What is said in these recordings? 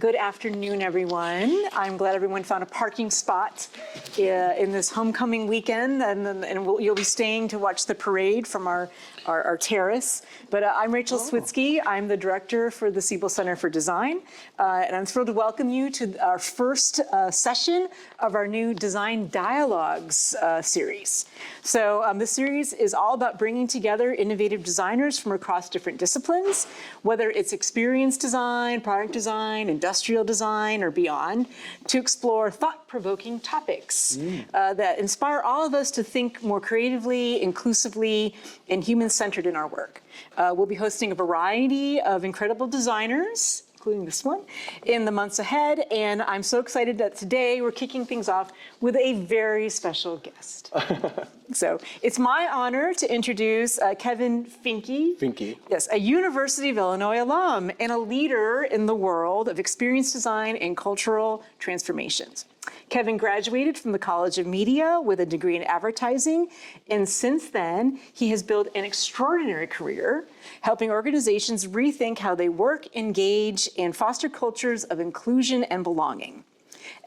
Good afternoon, everyone. I'm glad everyone found a parking spot in this homecoming weekend, and you'll be staying to watch the parade from our terrace. But I'm Rachel Switzky. I'm the director for the Siebel Center for Design, and I'm thrilled to welcome you to our first session of our new Design Dialogues series. So this series is all about bringing together innovative designers from across different disciplines, whether it's experience design, product design, industrial design, or beyond, to explore thought-provoking topics that inspire all of us to think more creatively, inclusively, and human-centered in our work. We'll be hosting a variety of incredible designers, including this one, in the months ahead. And I'm so excited that today we're kicking things off with a very special guest. So it's my honor to introduce Kevin Finke. Finke. Yes, a University of Illinois alum and a leader in the world of experience design and cultural transformations. Kevin graduated from the College of Media with a degree in advertising, and since then, he has built an extraordinary career helping organizations rethink how they work, engage, and foster cultures of inclusion and belonging.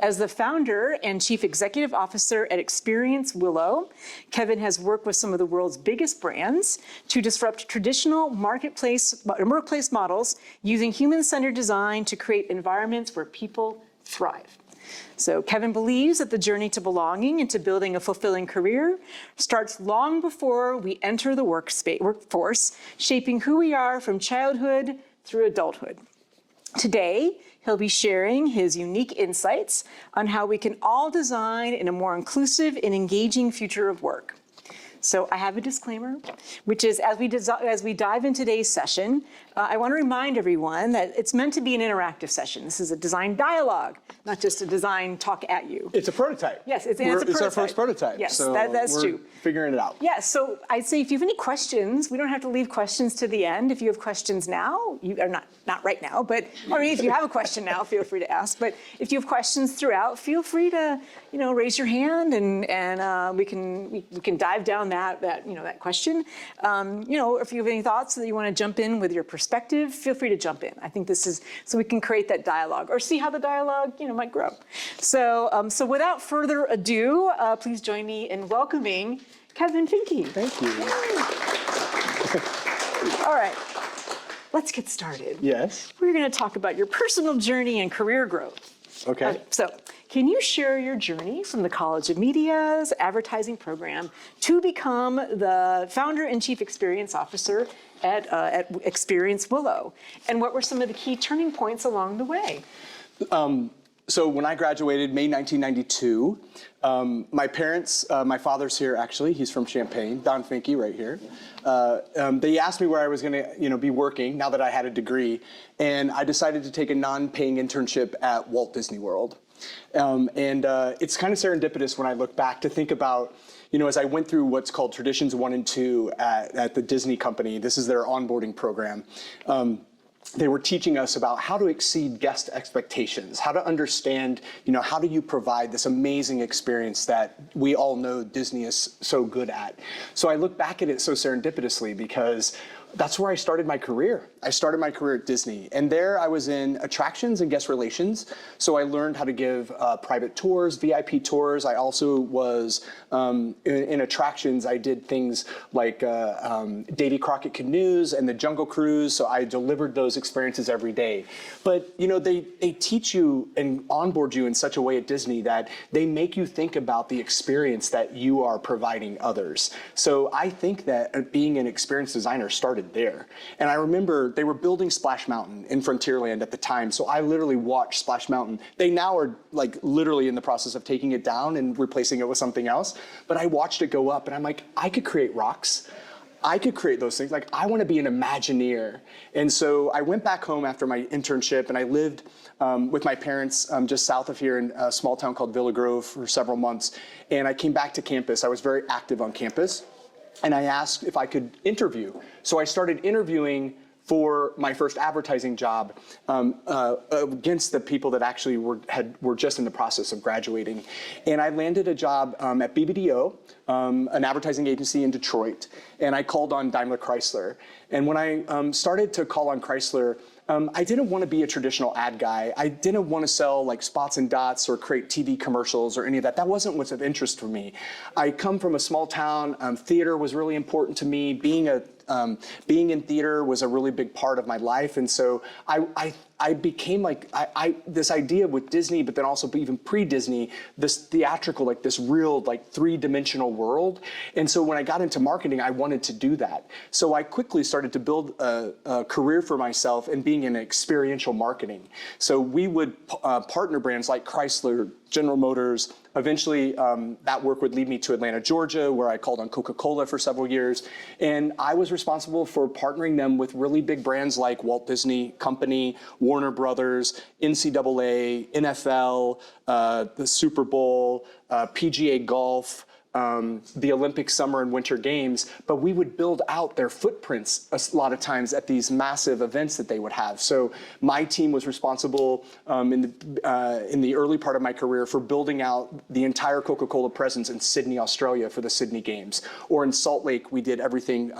As the founder and chief executive officer at Experience Willow, Kevin has worked with some of the world's biggest brands to disrupt traditional workplace models using human-centered design to create environments where people thrive. So Kevin believes that the journey to belonging and to building a fulfilling career starts long before we enter the workforce, shaping who we are from childhood through adulthood. Today, he'll be sharing his unique insights on how we can all design in a more inclusive and engaging future of work. So I have a disclaimer, which is as we dive into today's session, I want to remind everyone that it's meant to be an interactive session. This is a design dialogue, not just a design talk at you. It's a prototype. Yes, it's a prototype. It's our first prototype. Yes, so that's true. Figuring it out. Yeah, so I'd say if you have any questions, we don't have to leave questions to the end. If you have questions now, you are not right now, but or if you have a question now, feel free to ask. But if you have questions throughout, feel free to raise your hand and we can dive down that question. If you have any thoughts that you want to jump in with your perspective, feel free to jump in. I think this is so we can create that dialogue or see how the dialogue might grow. So without further ado, please join me in welcoming Kevin Finke. Thank you. All right, let's get started. Yes. We're going to talk about your personal journey and career growth. Okay. So can you share your journey from the College of Media's advertising program to become the founder and chief experience officer at Experience Willow? And what were some of the key turning points along the way? So when I graduated, May 1992, my parents, my father's here actually, he's from Champaign, Don Finke right here. They asked me where I was gonna be working now that I had a degree, and I decided to take a non-paying internship at Walt Disney World. It's kind of serendipitous when I look back to think about, as I went through what's called Traditions 1 and 2 at the Disney company, this is their onboarding program. They were teaching us about how to exceed guest expectations, how to understand, how do you provide this amazing experience that we all know Disney is so good at. So I look back at it so serendipitously because that's where I started my career. I started my career at Disney, and there I was in attractions and guest relations. So I learned how to give private tours, VIP tours. I also was in attractions. I did things like Davy Crockett Canoes and the Jungle Cruise. So I delivered those experiences every day. But they teach you and onboard you in such a way at Disney that they make you think about the experience that you are providing others. So I think that being an experience designer started there. And I remember they were building Splash Mountain in Frontierland at the time. So I literally watched Splash Mountain. They now are literally in the process of taking it down and replacing it with something else. But I watched it go up and I'm like, I could create rocks. I could create those things. I want to be an Imagineer. And so I went back home after my internship and I lived with my parents just south of here in a small town called Villa Grove for several months. And I came back to campus. I was very active on campus. And I asked if I could interview. So I started interviewing for my first advertising job against the people that actually were just in the process of graduating. And I landed a job at BBDO, an advertising agency in Detroit, and I called on Daimler Chrysler. And when I started to call on Chrysler, I didn't want to be a traditional ad guy. I didn't want to sell like spots and dots or create TV commercials or any of that. That wasn't what's of interest for me. I come from a small town. Theater was really important to me. Being in theater was a really big part of my life. And so I became like, this idea with Disney, but then also even pre-Disney, this theatrical, like this real, like 3-dimensional world. And so when I got into marketing, I wanted to do that. So I quickly started to build a career for myself in being in experiential marketing. So we would partner brands like Chrysler, General Motors. Eventually, that work would lead me to Atlanta, Georgia, where I called on Coca-Cola for several years. And I was responsible for partnering them with really big brands like Walt Disney Company, Warner Brothers, NCAA, NFL, the Super Bowl, PGA Golf, the Olympic Summer and Winter Games, but we would build out their footprints a lot of times at these massive events that they would have. So my team was responsible in the early part of my career for building out the entire Coca-Cola presence in Sydney, Australia for the Sydney Games. Or in Salt Lake, we did everything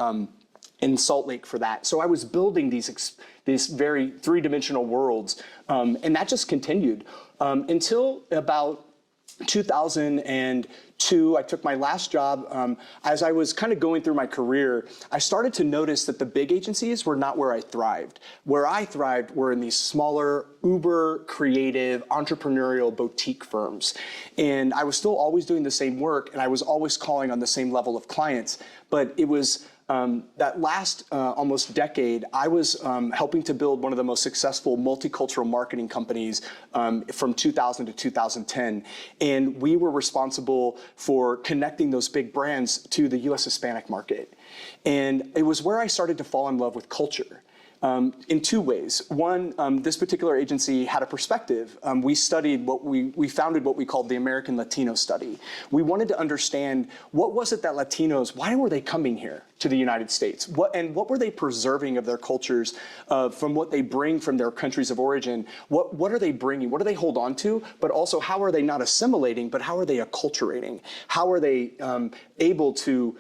in Salt Lake for that. So I was building these very 3-dimensional worlds, and that just continued until about 2002, I took my last job. As I was kind of going through my career, I started to notice that the big agencies were not where I thrived. Where I thrived were in these smaller, uber creative, entrepreneurial boutique firms. And I was still always doing the same work, and I was always calling on the same level of clients. But it was that last almost decade, I was helping to build one of the most successful multicultural marketing companies from 2000 to 2010. And we were responsible for connecting those big brands to the US Hispanic market. And it was where I started to fall in love with culture. In 2 ways. One, this particular agency had a perspective. We studied we founded what we called the American Latino Study. We wanted to understand what was it that Latinos, why were they coming here to the United States? What were they preserving of their cultures from what they bring from their countries of origin? What are they bringing? What do they hold on to? But also, how are they not assimilating, but how are they acculturating? How are they able to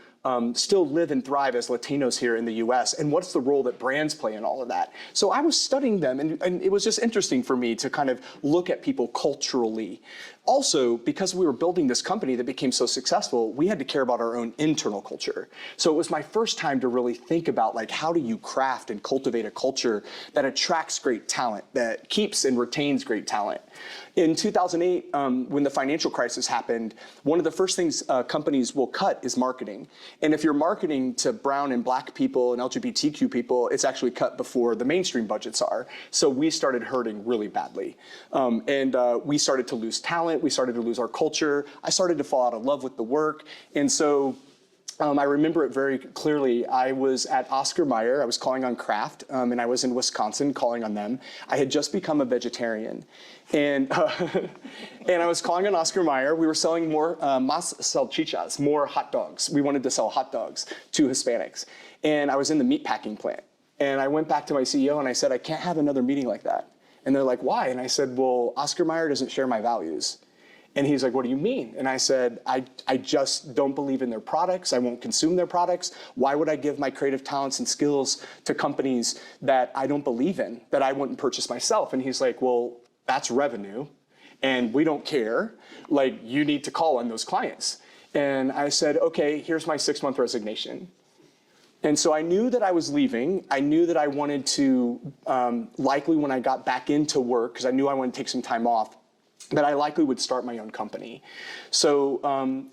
still live and thrive as Latinos here in the US, and what's the role that brands play in all of that? So I was studying them, and it was just interesting for me to kind of look at people culturally. Also, because we were building this company that became so successful, we had to care about our own internal culture. So it was my first time to really think about, like, how do you craft and cultivate a culture that attracts great talent, that keeps and retains great talent? In 2008, when the financial crisis happened, one of the first things companies will cut is marketing. And if you're marketing to brown and black people and LGBTQ people, it's actually cut before the mainstream budgets are. So we started hurting really badly. We started to lose talent. We started to lose our culture. I started to fall out of love with the work. And so I remember it very clearly. I was at Oscar Mayer. I was calling on Kraft, and I was in Wisconsin calling on them. I had just become a vegetarian. And I was calling on Oscar Mayer. We were selling more más salchichas, more hot dogs. We wanted to sell hot dogs to Hispanics. And I was in the meatpacking plant. And I went back to my CEO and I said, I can't have another meeting like that. And they're like, why? And I said, well, Oscar Mayer doesn't share my values. And he's like, what do you mean? And I said, I just don't believe in their products. I won't consume their products. Why would I give my creative talents and skills to companies that I don't believe in, that I wouldn't purchase myself? And he's like, well, that's revenue, and we don't care. Like, you need to call on those clients. And I said, okay, here's my 6-month resignation. And so I knew that I was leaving. I knew that I wanted to, likely when I got back into work, because I knew I wanted to take some time off, that I likely would start my own company. So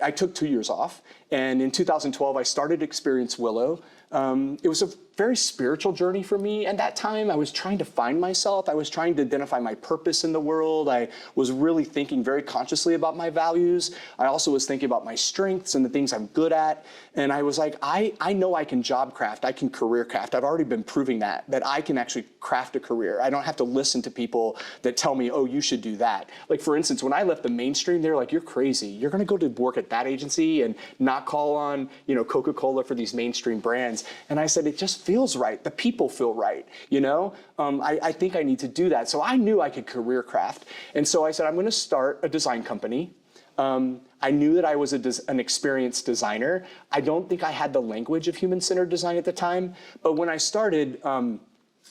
I took 2 years off. And in 2012, I started Experience Willow. It was a very spiritual journey for me. At that time, I was trying to find myself. I was trying to identify my purpose in the world. I was really thinking very consciously about my values. I also was thinking about my strengths and the things I'm good at. And I was like, I know I can job craft. I can career craft. I've already been proving that I can actually craft a career. I don't have to listen to people that tell me, oh, you should do that. Like, for instance, when I left the mainstream, they were like, you're crazy. You're going to go to work at that agency and not call on, Coca-Cola for these mainstream brands. And I said, it just feels right. The people feel right. I think I need to do that. So I knew I could career craft. And so I said, I'm going to start a design company. I knew that I was an experienced designer. I don't think I had the language of human-centered design at the time. But when I started,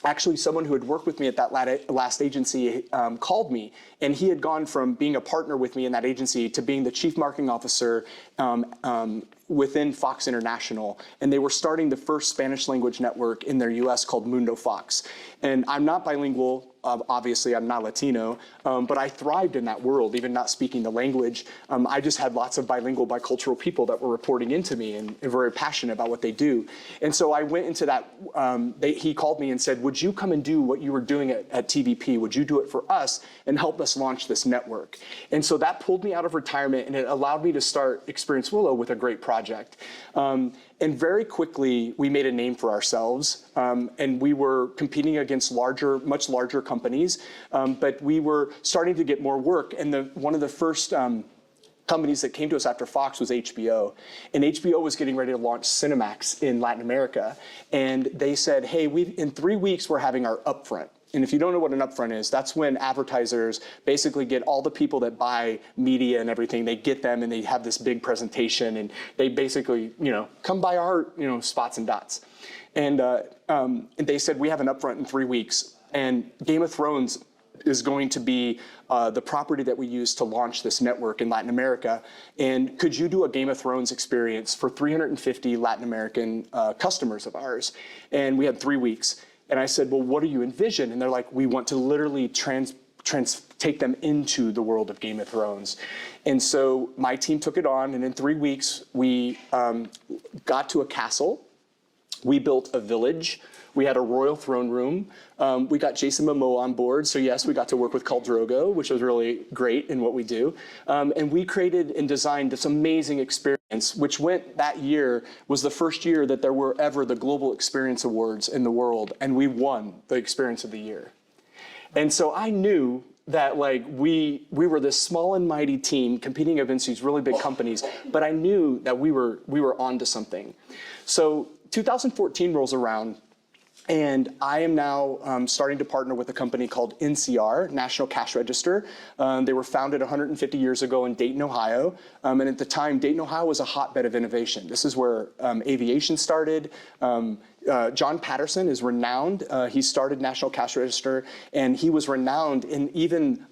actually someone who had worked with me at that last agency called me, and he had gone from being a partner with me in that agency to being the chief marketing officer within Fox International, and they were starting the first Spanish language network in their US called Mundo Fox. And I'm not bilingual, obviously I'm not Latino, but I thrived in that world, even not speaking the language. I just had lots of bilingual, bicultural people that were reporting into me and very passionate about what they do. And so I went into that, he called me and said, would you come and do what you were doing at TVP? Would you do it for us and help us launch this network? And so that pulled me out of retirement, and it allowed me to start Experience Willow with a great project. And very quickly, we made a name for ourselves, and we were competing against much larger companies, but we were starting to get more work. And one of the first companies that came to us after Fox was HBO. And HBO was getting ready to launch Cinemax in Latin America. And they said, hey, in 3 weeks, we're having our upfront. And if you don't know what an upfront is, that's when advertisers basically get all the people that buy media and everything, they get them and they have this big presentation, and they basically, come buy our, spots and dots. And they said, we have an upfront in 3 weeks, and Game of Thrones is going to be the property that we use to launch this network in Latin America. And could you do a Game of Thrones experience for 350 Latin American customers of ours? And we had 3 weeks. And I said, well, what do you envision? And they're like, we want to literally take them into the world of Game of Thrones. And so my team took it on, and in 3 weeks, we got to a castle. We built a village. We had a royal throne room. We got Jason Momoa on board. So yes, we got to work with Khal Drogo, which was really great in what we do. And we created and designed this amazing experience, which that year was the first year that there were ever the Global Experience Awards in the world. And we won the Experience of the Year. And so I knew that we were this small and mighty team competing against these really big companies, but I knew that we were onto something. So 2014 rolls around, and I am now starting to partner with a company called NCR, National Cash Register. They were founded 150 years ago in Dayton, Ohio. And at the time, Dayton, Ohio was a hotbed of innovation. This is where aviation started. John Patterson is renowned. He started National Cash Register, and he was renowned in even,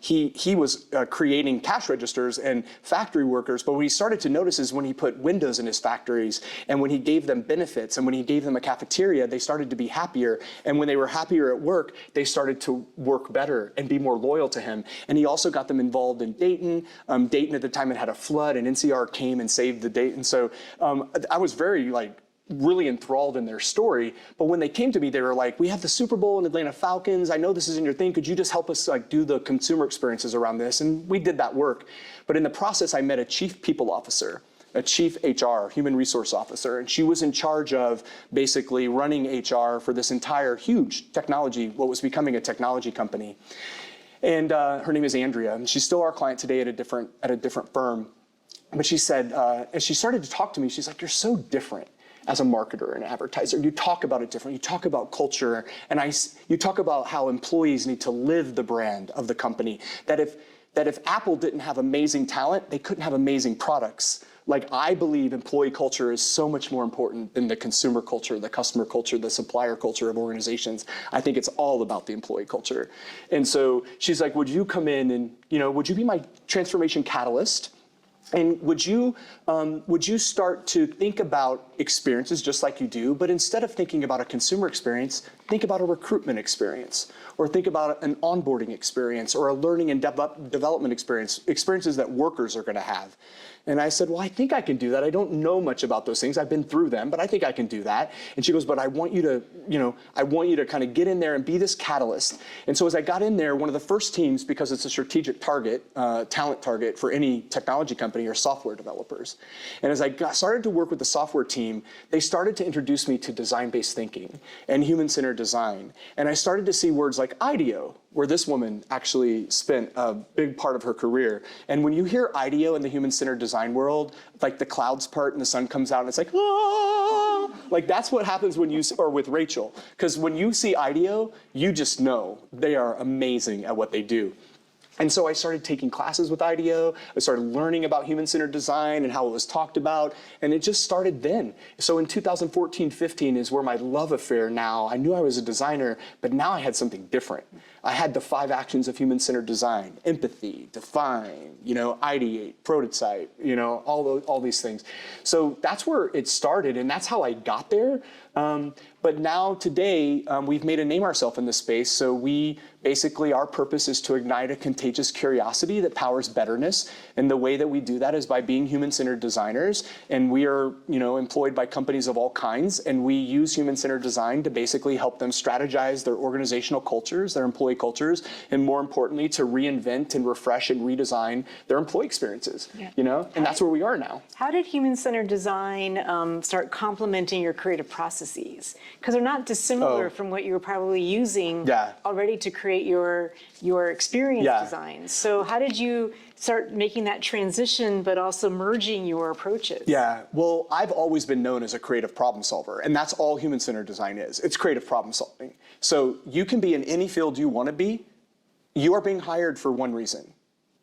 he was creating cash registers and factory workers, but what he started to notice is when he put windows in his factories and when he gave them benefits and when he gave them a cafeteria, they started to be happier. And when they were happier at work, they started to work better and be more loyal to him. And he also got them involved in Dayton. Dayton at the time had had a flood, and NCR came and saved the Dayton. So I was very really enthralled in their story. But when they came to me, they were like, we have the Super Bowl and Atlanta Falcons. I know this isn't your thing. Could you just help us do the consumer experiences around this? And we did that work. But in the process, I met a chief people officer, a chief HR, human resource officer, and she was in charge of basically running HR for this entire huge technology, what was becoming a technology company. And her name is Andrea, and she's still our client today at a different firm. But she said, as she started to talk to me, she's like, you're so different as a marketer and advertiser. You talk about it different. You talk about culture, and you talk about how employees need to live the brand of the company. That if Apple didn't have amazing talent, they couldn't have amazing products. I believe employee culture is so much more important than the consumer culture, the customer culture, the supplier culture of organizations. I think it's all about the employee culture. And so she's like, would you come in and, would you be my transformation catalyst? And would you start to think about experiences just like you do, but instead of thinking about a consumer experience, think about a recruitment experience, or think about an onboarding experience, or a learning and development experience, experiences that workers are going to have. And I said, well, I think I can do that. I don't know much about those things. I've been through them, but I think I can do that. And she goes, but I want you to kind of get in there and be this catalyst. And so as I got in there, one of the first teams, because it's a strategic target, talent target for any technology company, are software developers. And as I started to work with the software team, they started to introduce me to design-based thinking and human-centered design. And I started to see words like IDEO, where this woman actually spent a big part of her career. And when you hear IDEO in the human-centered design world, the clouds part and the sun comes out and it's like, ah! That's what happens when or with Rachel. Because when you see IDEO, you just know they are amazing at what they do. And so I started taking classes with IDEO. I started learning about human-centered design and how it was talked about, and it just started then. So in 2014-15 is where my love affair now, I knew I was a designer, but now I had something different. I had the 5 actions of human-centered design: empathy, define, ideate, prototype, all these things. So that's where it started, and that's how I got there. But now today, we've made a name ourselves in this space. So our purpose is to ignite a contagious curiosity that powers betterness. And the way that we do that is by being human-centered designers. And we are, employed by companies of all kinds. And we use human-centered design to basically help them strategize their organizational cultures, their employee cultures, and more importantly, to reinvent and refresh and redesign their employee experiences, And that's where we are now. How did human-centered design start complementing your creative processes? Because they're not dissimilar from what you were probably using already to create your experience designs. So how did you start making that transition, but also merging your approaches? Yeah, well, I've always been known as a creative problem solver, and that's all human-centered design is. It's creative problem solving. So you can be in any field you want to be. You are being hired for one reason: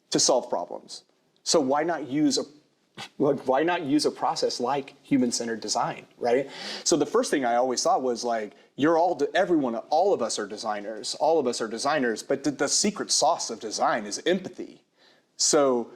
to solve problems. So why not use a process like human-centered design, right? So the first thing I always thought was all of us are designers, but the secret sauce of design is empathy. So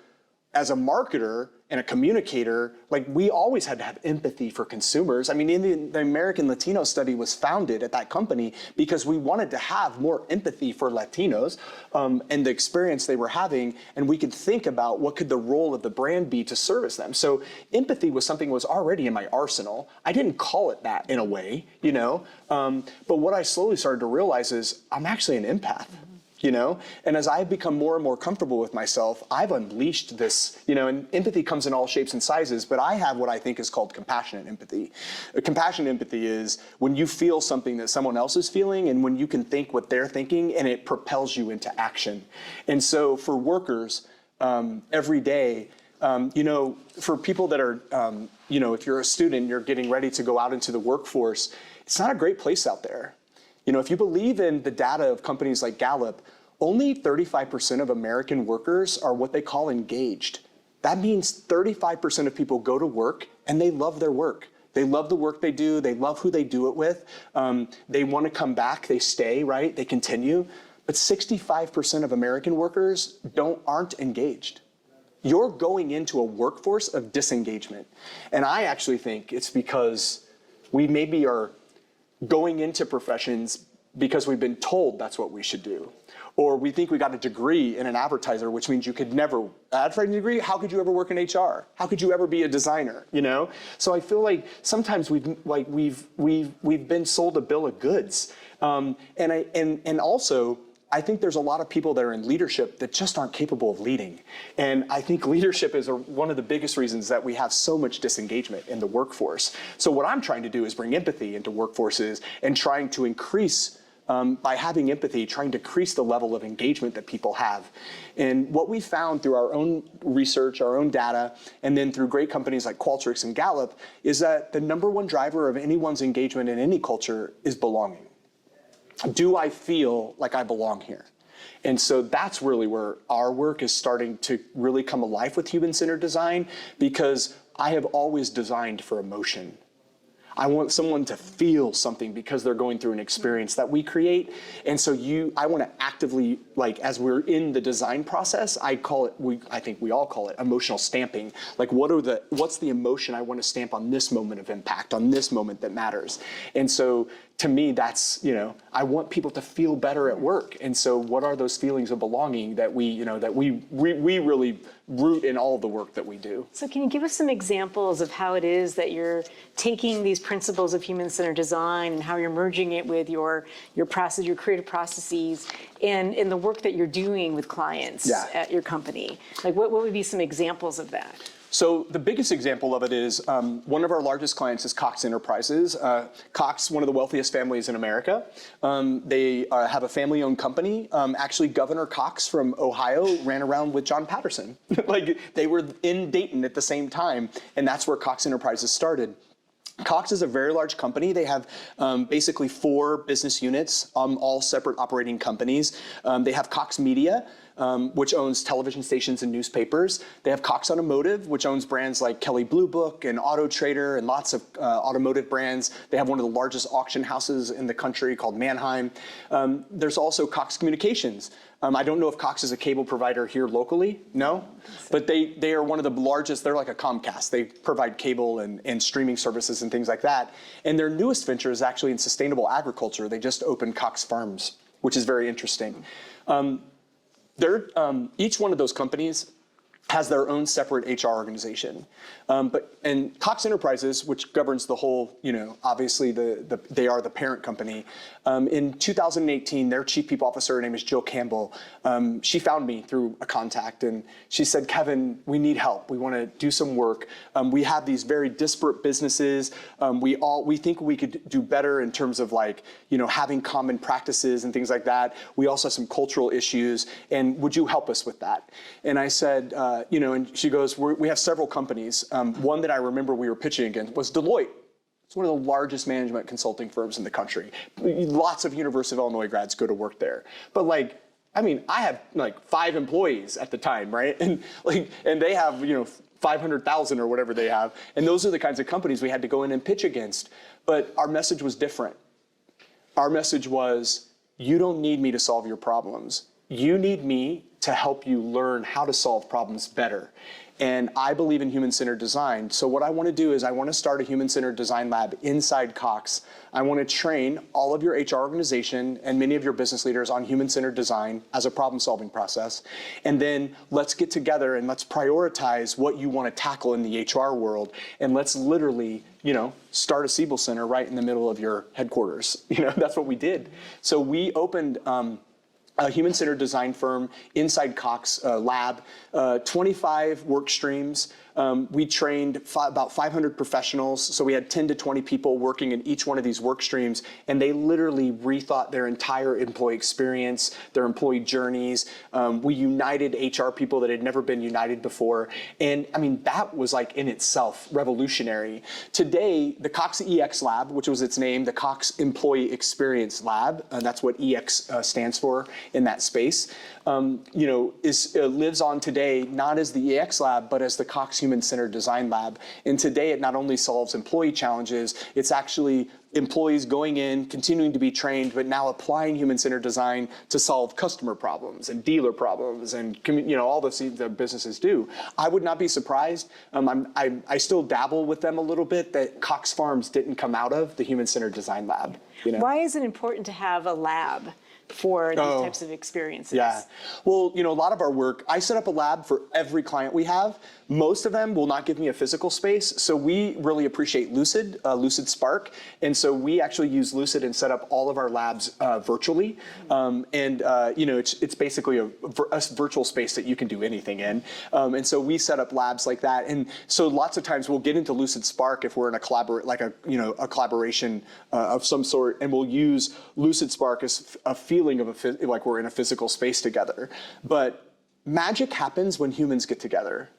as a marketer and a communicator, we always had to have empathy for consumers. I mean, the American Latino study was founded at that company because we wanted to have more empathy for Latinos and the experience they were having, and we could think about what could the role of the brand be to service them. So empathy was something that was already in my arsenal. I didn't call it that in a way, but what I slowly started to realize is I'm actually an empath. And as I've become more and more comfortable with myself, I've unleashed this, and empathy comes in all shapes and sizes, but I have what I think is called compassionate empathy. Compassionate empathy is when you feel something that someone else is feeling and when you can think what they're thinking and it propels you into action. And so for workers, every day, for people that are, if you're a student, you're getting ready to go out into the workforce, it's not a great place out there. If you believe in the data of companies like Gallup, only 35% of American workers are what they call engaged. That means 35% of people go to work and they love their work. They love the work they do. They love who they do it with. They want to come back. They stay, right? They continue. But 65% of American workers aren't engaged. You're going into a workforce of disengagement. And I actually think it's because we maybe are going into professions because we've been told that's what we should do. Or we think we got a degree in an advertiser, which means you could never, advertising degree, how could you ever work in HR? How could you ever be a designer, So I feel like sometimes we've been sold a bill of goods. And also, I think there's a lot of people that are in leadership that just aren't capable of leading. And I think leadership is one of the biggest reasons that we have so much disengagement in the workforce. So what I'm trying to do is bring empathy into workforces and trying to increase, by having empathy, trying to increase the level of engagement that people have. And what we found through our own research, our own data, and then through great companies like Qualtrics and Gallup, is that the #1 driver of anyone's engagement in any culture is belonging. Do I feel like I belong here? And so that's really where our work is starting to really come alive with human-centered design, because I have always designed for emotion. I want someone to feel something because they're going through an experience that we create. And so I want to actively, as we're in the design process, I think we all call it emotional stamping. What's the emotion I want to stamp on this moment of impact, on this moment that matters? And so to me, that's, I want people to feel better at work. And so what are those feelings of belonging that we really root in all the work that we do? So can you give us some examples of how it is that you're taking these principles of human-centered design and how you're merging it with your process, your creative processes, and in the work that you're doing with clients at your company? What would be some examples of that? So the biggest example of it is one of our largest clients is Cox Enterprises. Cox, one of the wealthiest families in America. They have a family-owned company. Actually, Governor Cox from Ohio ran around with John Patterson. They were in Dayton at the same time, and that's where Cox Enterprises started. Cox is a very large company. They have basically 4 business units, all separate operating companies. They have Cox Media, which owns television stations and newspapers. They have Cox Automotive, which owns brands like Kelley Blue Book and Auto Trader and lots of automotive brands. They have one of the largest auction houses in the country called Manheim. There's also Cox Communications. I don't know if Cox is a cable provider here locally, no? But they are one of the largest, they're like a Comcast. They provide cable and streaming services and things like that. And their newest venture is actually in sustainable agriculture. They just opened Cox Farms, which is very interesting. Each one of those companies has their own separate HR organization. And Cox Enterprises, which governs the whole, obviously they are the parent company. In 2018, their chief people officer, her name is Jill Campbell, she found me through a contact and she said, Kevin, we need help. We want to do some work. We have these very disparate businesses. We think we could do better in terms of having common practices and things like that. We also have some cultural issues, and would you help us with that? And I said, and she goes, we have several companies. One that I remember we were pitching against was Deloitte. It's one of the largest management consulting firms in the country. Lots of University of Illinois grads go to work there. But I have 5 employees at the time, right? And they have, 500,000 or whatever they have. And those are the kinds of companies we had to go in and pitch against. But our message was different. Our message was, you don't need me to solve your problems. You need me to help you learn how to solve problems better. And I believe in human-centered design. So what I want to do is I want to start a human-centered design lab inside Cox. I want to train all of your HR organization and many of your business leaders on human-centered design as a problem-solving process. And then let's get together and let's prioritize what you want to tackle in the HR world. And let's literally, start a Siebel Center right in the middle of your headquarters. That's what we did. So we opened a human-centered design firm inside Cox lab, 25 work streams. We trained about 500 professionals, so we had 10 to 20 people working in each one of these work streams, and they literally rethought their entire employee experience, their employee journeys. We united HR people that had never been united before, and that was in itself revolutionary. Today, the Cox EX Lab, which was its name, the Cox Employee Experience Lab, and that's what EX stands for in that space, lives on today not as the EX Lab, but as the Cox Human-Centered Design Lab. And today it not only solves employee challenges, it's actually employees going in, continuing to be trained, but now applying human-centered design to solve customer problems and dealer problems and all the businesses do. I would not be surprised. I still dabble with them a little bit that Cox Farms didn't come out of the human-centered design lab. Why is it important to have a lab for these types of experiences? Yeah. Well, a lot of our work, I set up a lab for every client we have. Most of them will not give me a physical space. So we really appreciate Lucid, Lucid Spark. And so we actually use Lucid and set up all of our labs virtually. It's basically a virtual space that you can do anything in. And so we set up labs like that. And so lots of times we'll get into Lucid Spark if we're in a collaboration of some sort, and we'll use Lucid Spark as a feeling of like we're in a physical space together. But magic happens when humans get together.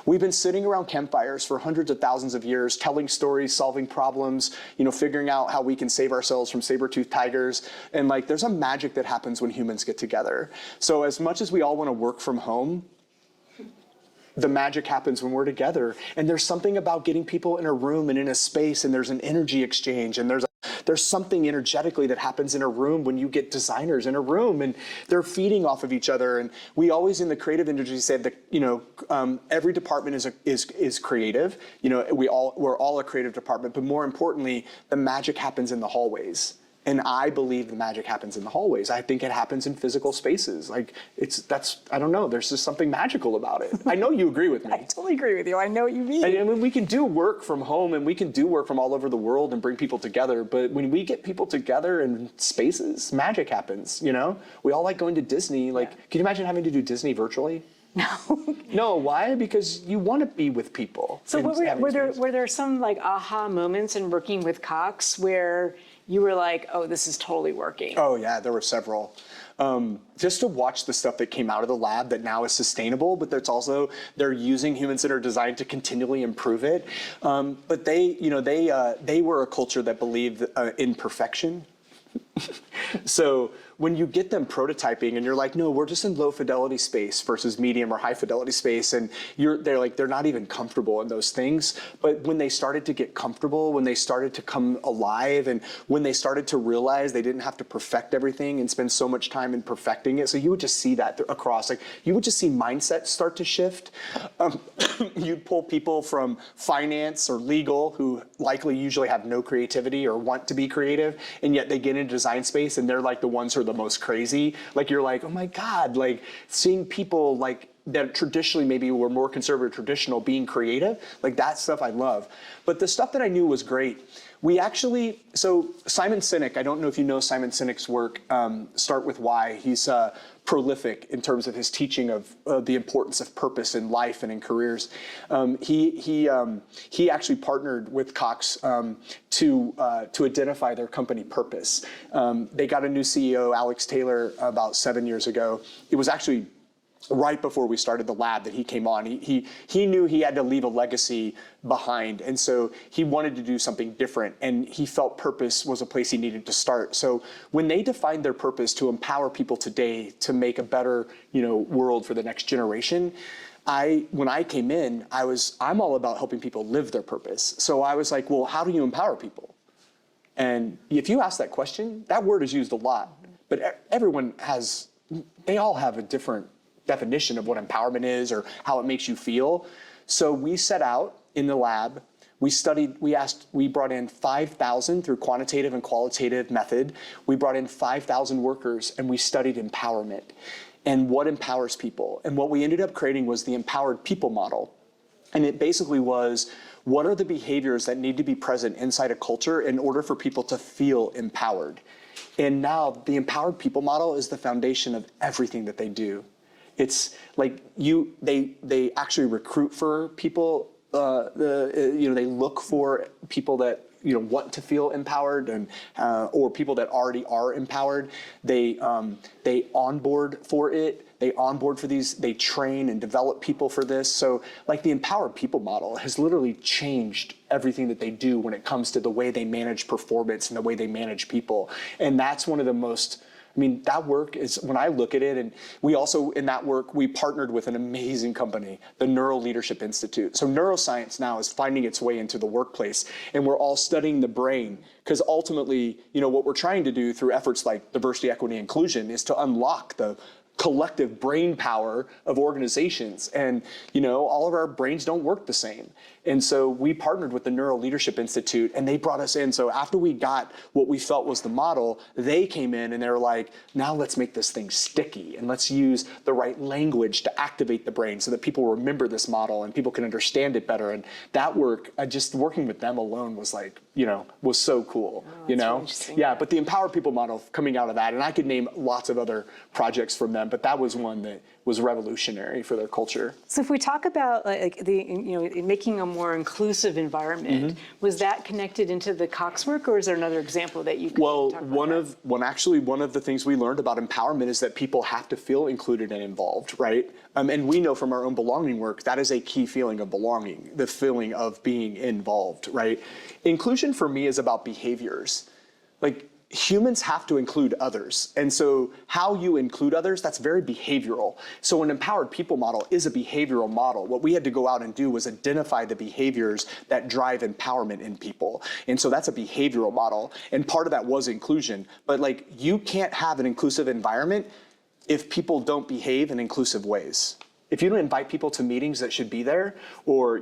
We've been sitting around campfires for hundreds of thousands of years, telling stories, solving problems, figuring out how we can save ourselves from saber-toothed tigers. And there's a magic that happens when humans get together. So as much as we all want to work from home, the magic happens when we're together. And there's something about getting people in a room and in a space, and there's an energy exchange, and there's something energetically that happens in a room when you get designers in a room and they're feeding off of each other. And we always in the creative industry said that every department is creative. We're all a creative department, but more importantly, the magic happens in the hallways. And I believe the magic happens in the hallways. I think it happens in physical spaces. I don't know, there's just something magical about it. I know you agree with me. I totally agree with you. I know what you mean. And we can do work from home and we can do work from all over the world and bring people together. But when we get people together in spaces, magic happens, We all like going to Disney. Can you imagine having to do Disney virtually? No. No, why? Because you want to be with people. So were there some aha moments in working with Cox where you were like, oh, this is totally working? Oh yeah, there were several. Just to watch the stuff that came out of the lab that now is sustainable, but they're using human-centered design to continually improve it. But they were a culture that believed in perfection. So when you get them prototyping and you're like, no, we're just in low fidelity space versus medium or high fidelity space, and they're not even comfortable in those things. But when they started to get comfortable, when they started to come alive, and when they started to realize they didn't have to perfect everything and spend so much time in perfecting it, so you would just see that across, like you would just see mindsets start to shift. You'd pull people from finance or legal who likely usually have no creativity or want to be creative, and yet they get into design space and they're like the ones who are the most crazy. Like you're like, oh my God, like seeing people like that traditionally maybe were more conservative, traditional, being creative, like that stuff I love. But the stuff that I knew was great. So Simon Sinek, I don't know if you know Simon Sinek's work, Start With Why. He's prolific in terms of his teaching of the importance of purpose in life and in careers. He actually partnered with Cox to identify their company purpose. They got a new CEO, Alex Taylor, about 7 years ago. It was actually right before we started the lab that he came on. He knew he had to leave a legacy behind, and so he wanted to do something different, and he felt purpose was a place he needed to start. So when they defined their purpose to empower people today to make a better, world for the next generation, when I came in, I'm all about helping people live their purpose. So I was like, well, how do you empower people? And if you ask that question, that word is used a lot, but they all have a different definition of what empowerment is or how it makes you feel. So we set out in the lab, we brought in 5,000 through quantitative and qualitative method. We brought in 5,000 workers and we studied empowerment and what empowers people. And what we ended up creating was the empowered people model. And it basically was, what are the behaviors that need to be present inside a culture in order for people to feel empowered? And now the empowered people model is the foundation of everything that they do. It's like they actually recruit for people. They look for people that want to feel empowered, and or people that already are empowered. They onboard for it. They onboard for these. They train and develop people for this. So like the empowered people model has literally changed everything that they do when it comes to the way they manage performance and the way they manage people. And that's one of the most. That work is, when I look at it, and we also, in that work, we partnered with an amazing company, the Neural Leadership Institute. So neuroscience now is finding its way into the workplace, and we're all studying the brain, because ultimately, what we're trying to do through efforts like diversity, equity, inclusion is to unlock the collective brain power of organizations. And, all of our brains don't work the same. And so we partnered with the Neural Leadership Institute, and they brought us in. So after we got what we felt was the model, they came in and they were like, now let's make this thing sticky, and let's use the right language to activate the brain so that people remember this model and people can understand it better. And that work, just working with them alone was like, was so cool, Really interesting. Yeah, but the empowered people model coming out of that, and I could name lots of other projects from them, but that was one that was revolutionary for their culture. So if we talk about making a more inclusive environment, was that connected into the Cox work, or is there another example that you could talk about? One of the things we learned about empowerment is that people have to feel included and involved, right? And we know from our own belonging work, that is a key feeling of belonging, the feeling of being involved, right? Inclusion for me is about behaviors. Like, humans have to include others. And so how you include others, that's very behavioral. So an empowered people model is a behavioral model. What we had to go out and do was identify the behaviors that drive empowerment in people. And so that's a behavioral model. And part of that was inclusion. But like, you can't have an inclusive environment if people don't behave in inclusive ways. If you don't invite people to meetings that should be there, or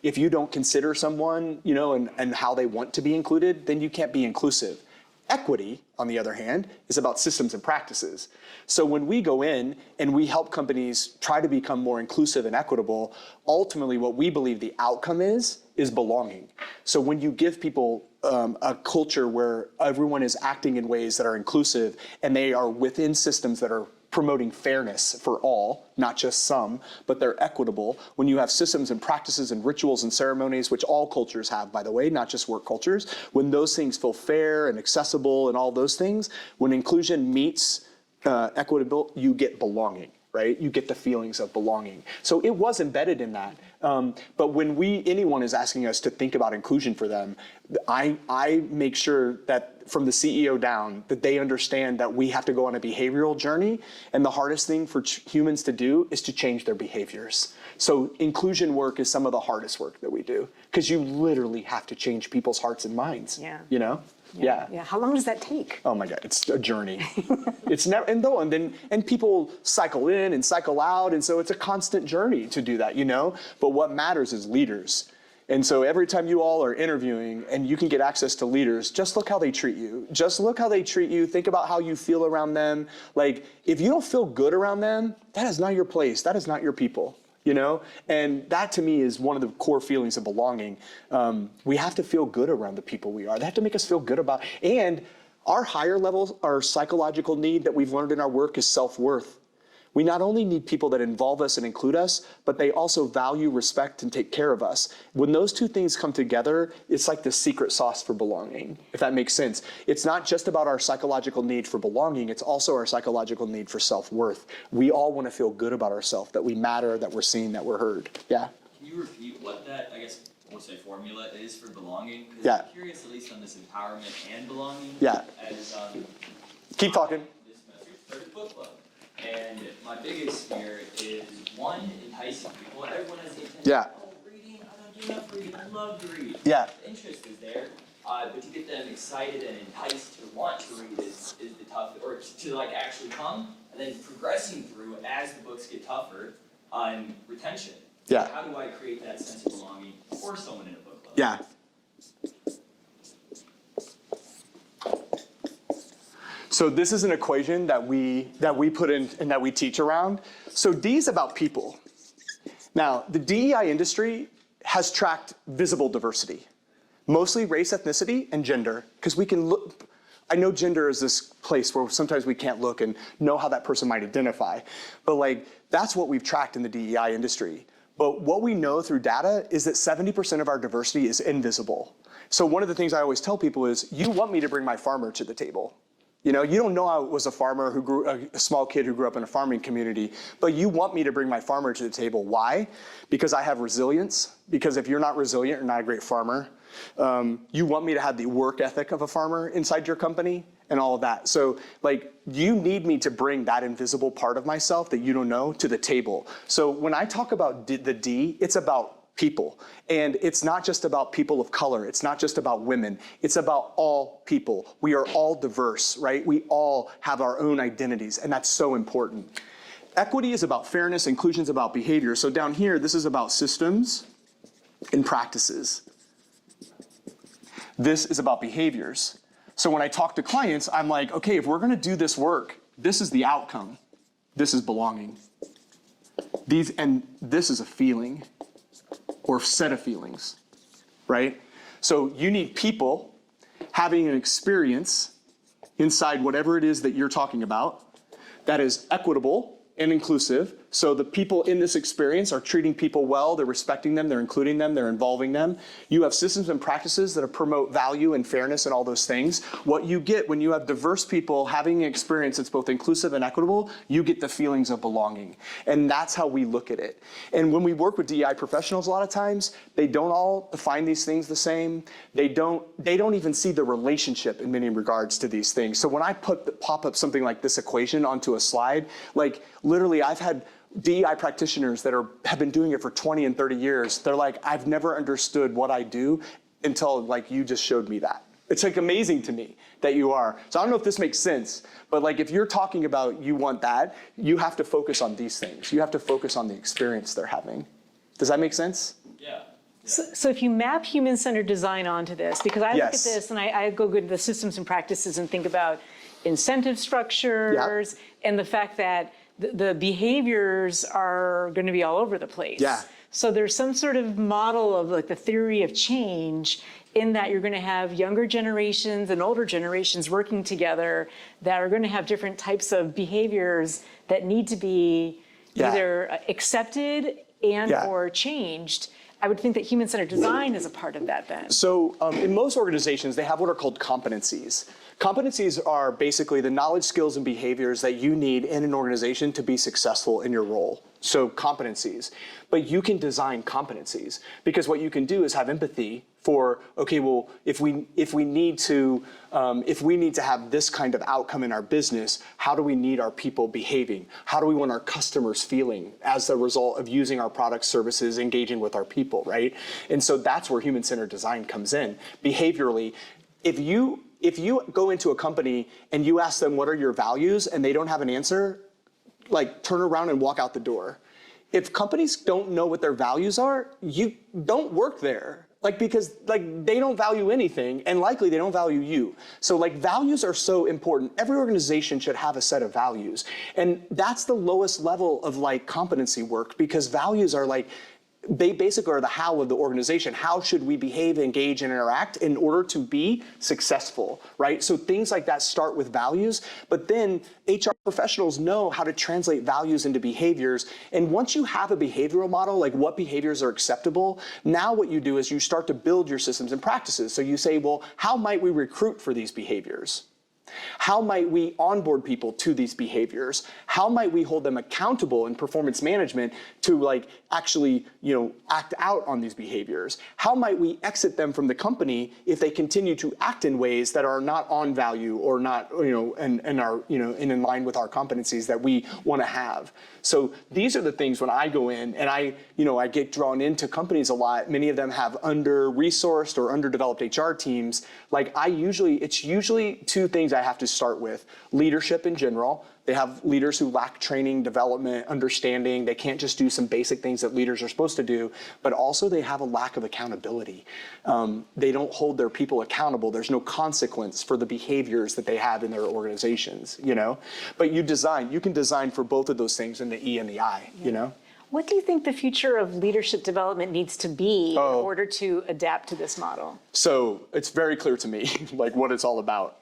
if you don't consider someone, and how they want to be included, then you can't be inclusive. Equity, on the other hand, is about systems and practices. So when we go in and we help companies try to become more inclusive and equitable, ultimately what we believe the outcome is belonging. So when you give people a culture where everyone is acting in ways that are inclusive and they are within systems that are promoting fairness for all, not just some, but they're equitable. When you have systems and practices and rituals and ceremonies, which all cultures have, by the way, not just work cultures, when those things feel fair and accessible and all those things, when inclusion meets equitable, you get belonging, right? You get the feelings of belonging. So it was embedded in that. But when anyone is asking us to think about inclusion for them, I make sure that from the CEO down, that they understand that we have to go on a behavioral journey. And the hardest thing for humans to do is to change their behaviors. So inclusion work is some of the hardest work that we do, because you literally have to change people's hearts and minds. Yeah. You know? Yeah. How long does that take? Oh my God, it's a journey. It's never, and people cycle in and cycle out, and so it's a constant journey to do that, you know? But what matters is leaders. And so every time you all are interviewing and you can get access to leaders, just look how they treat you. Just look how they treat you. Think about how you feel around them. Like, if you don't feel good around them, that is not your place. That is not your people. You know, and that to me is one of the core feelings of belonging. We have to feel good around the people we are. They have to make us feel good about, and our higher levels, our psychological need that we've learned in our work is self-worth. We not only need people that involve us and include us, but they also value, respect, and take care of us. When those two things come together, it's like the secret sauce for belonging, if that makes sense. It's not just about our psychological need for belonging, it's also our psychological need for self-worth. We all want to feel good about ourselves, that we matter, that we're seen, that we're heard. Yeah? Can you repeat what that, I guess, we'll say formula is for belonging? Because Yeah. I'm curious at least on this empowerment and belonging. Yeah. As Keep talking. this semester started book club. And my biggest fear is, one, enticing people. Everyone has the intention, Yeah. oh, reading, I don't do enough reading, I love to read. Yeah. The interest is there, but to get them excited and enticed to want to read is the tough, or to like actually come, and then progressing through as the books get tougher, and retention. Yeah. How do I create that sense of belonging for someone in a book club? Yeah. So this is an equation that we put in and that we teach around. So D is about people. Now, the DEI industry has tracked visible diversity, mostly race, ethnicity, and gender, because we can look. I know gender is this place where sometimes we can't look and know how that person might identify, but like that's what we've tracked in the DEI industry. But what we know through data is that 70% of our diversity is invisible. So one of the things I always tell people is, you want me to bring my farmer to the table. You know, you don't know I was a farmer a small kid who grew up in a farming community, but you want me to bring my farmer to the table. Why? Because I have resilience. Because if you're not resilient, you're not a great farmer. You want me to have the work ethic of a farmer inside your company and all of that. So like, you need me to bring that invisible part of myself that you don't know to the table. So when I talk about the D, it's about people. And it's not just about people of color. It's not just about women. It's about all people. We are all diverse, right? We all have our own identities, and that's so important. Equity is about fairness. Inclusion is about behavior. So down here, this is about systems and practices. This is about behaviors. So when I talk to clients, I'm like, okay, if we're going to do this work, this is the outcome. This is belonging. And this is a feeling, or set of feelings, right? So you need people having an experience inside whatever it is that you're talking about that is equitable and inclusive. So the people in this experience are treating people well, they're respecting them, they're including them, they're involving them. You have systems and practices that promote value and fairness and all those things. What you get when you have diverse people having an experience that's both inclusive and equitable, you get the feelings of belonging. And that's how we look at it. And when we work with DEI professionals, a lot of times, they don't all define these things the same. They don't even see the relationship in many regards to these things. So when I pop up something like this equation onto a slide, like literally I've had DEI practitioners that have been doing it for 20 and 30 years. They're like, I've never understood what I do until like you just showed me that. It's like amazing to me that you are. So I don't know if this makes sense, but like if you're talking about you want that, you have to focus on these things. You have to focus on the experience they're having. Does that make sense? Yeah. So if you map human-centered design onto this, because I look at Yes. this and I go to the systems and practices and think about incentive structures and the fact that the behaviors are going to be all over the place. Yeah. So there's some sort of model of like the theory of change in that you're going to have younger generations and older generations working together that are going to have different types of behaviors that need to be either accepted and or changed. I would think that human-centered design is a part of that then. So in most organizations, they have what are called competencies. Competencies are basically the knowledge, skills, and behaviors that you need in an organization to be successful in your role. So competencies, but you can design competencies, because what you can do is have empathy for, okay, well, if we need to have this kind of outcome in our business, how do we need our people behaving? How do we want our customers feeling as a result of using our products, services, engaging with our people, right? And so that's where human-centered design comes in. Behaviorally, if you go into a company and you ask them what are your values and they don't have an answer, like turn around and walk out the door. If companies don't know what their values are, you don't work there. Because they don't value anything, and likely they don't value you. So values are so important. Every organization should have a set of values. And that's the lowest level of competency work, because values are they basically are the how of the organization. How should we behave, engage, and interact in order to be successful, right? So things like that start with values, but then HR professionals know how to translate values into behaviors. And once you have a behavioral model, like what behaviors are acceptable, now what you do is you start to build your systems and practices. So you say, well, how might we recruit for these behaviors? How might we onboard people to these behaviors? How might we hold them accountable in performance management to actually, act out on these behaviors? How might we exit them from the company if they continue to act in ways that are not on value or not, and are, in line with our competencies that we want to have? So these are the things when I go in and I get drawn into companies a lot. Many of them have under-resourced or underdeveloped HR teams. It's usually two things I have to start with. Leadership in general. They have leaders who lack training, development, understanding. They can't just do some basic things that leaders are supposed to do, but also they have a lack of accountability. They don't hold their people accountable. There's no consequence for the behaviors that they have in their organizations, But you can design for both of those things in the E and the I, What do you think the future of leadership development needs to be in order to adapt to this model? So it's very clear to me, what it's all about.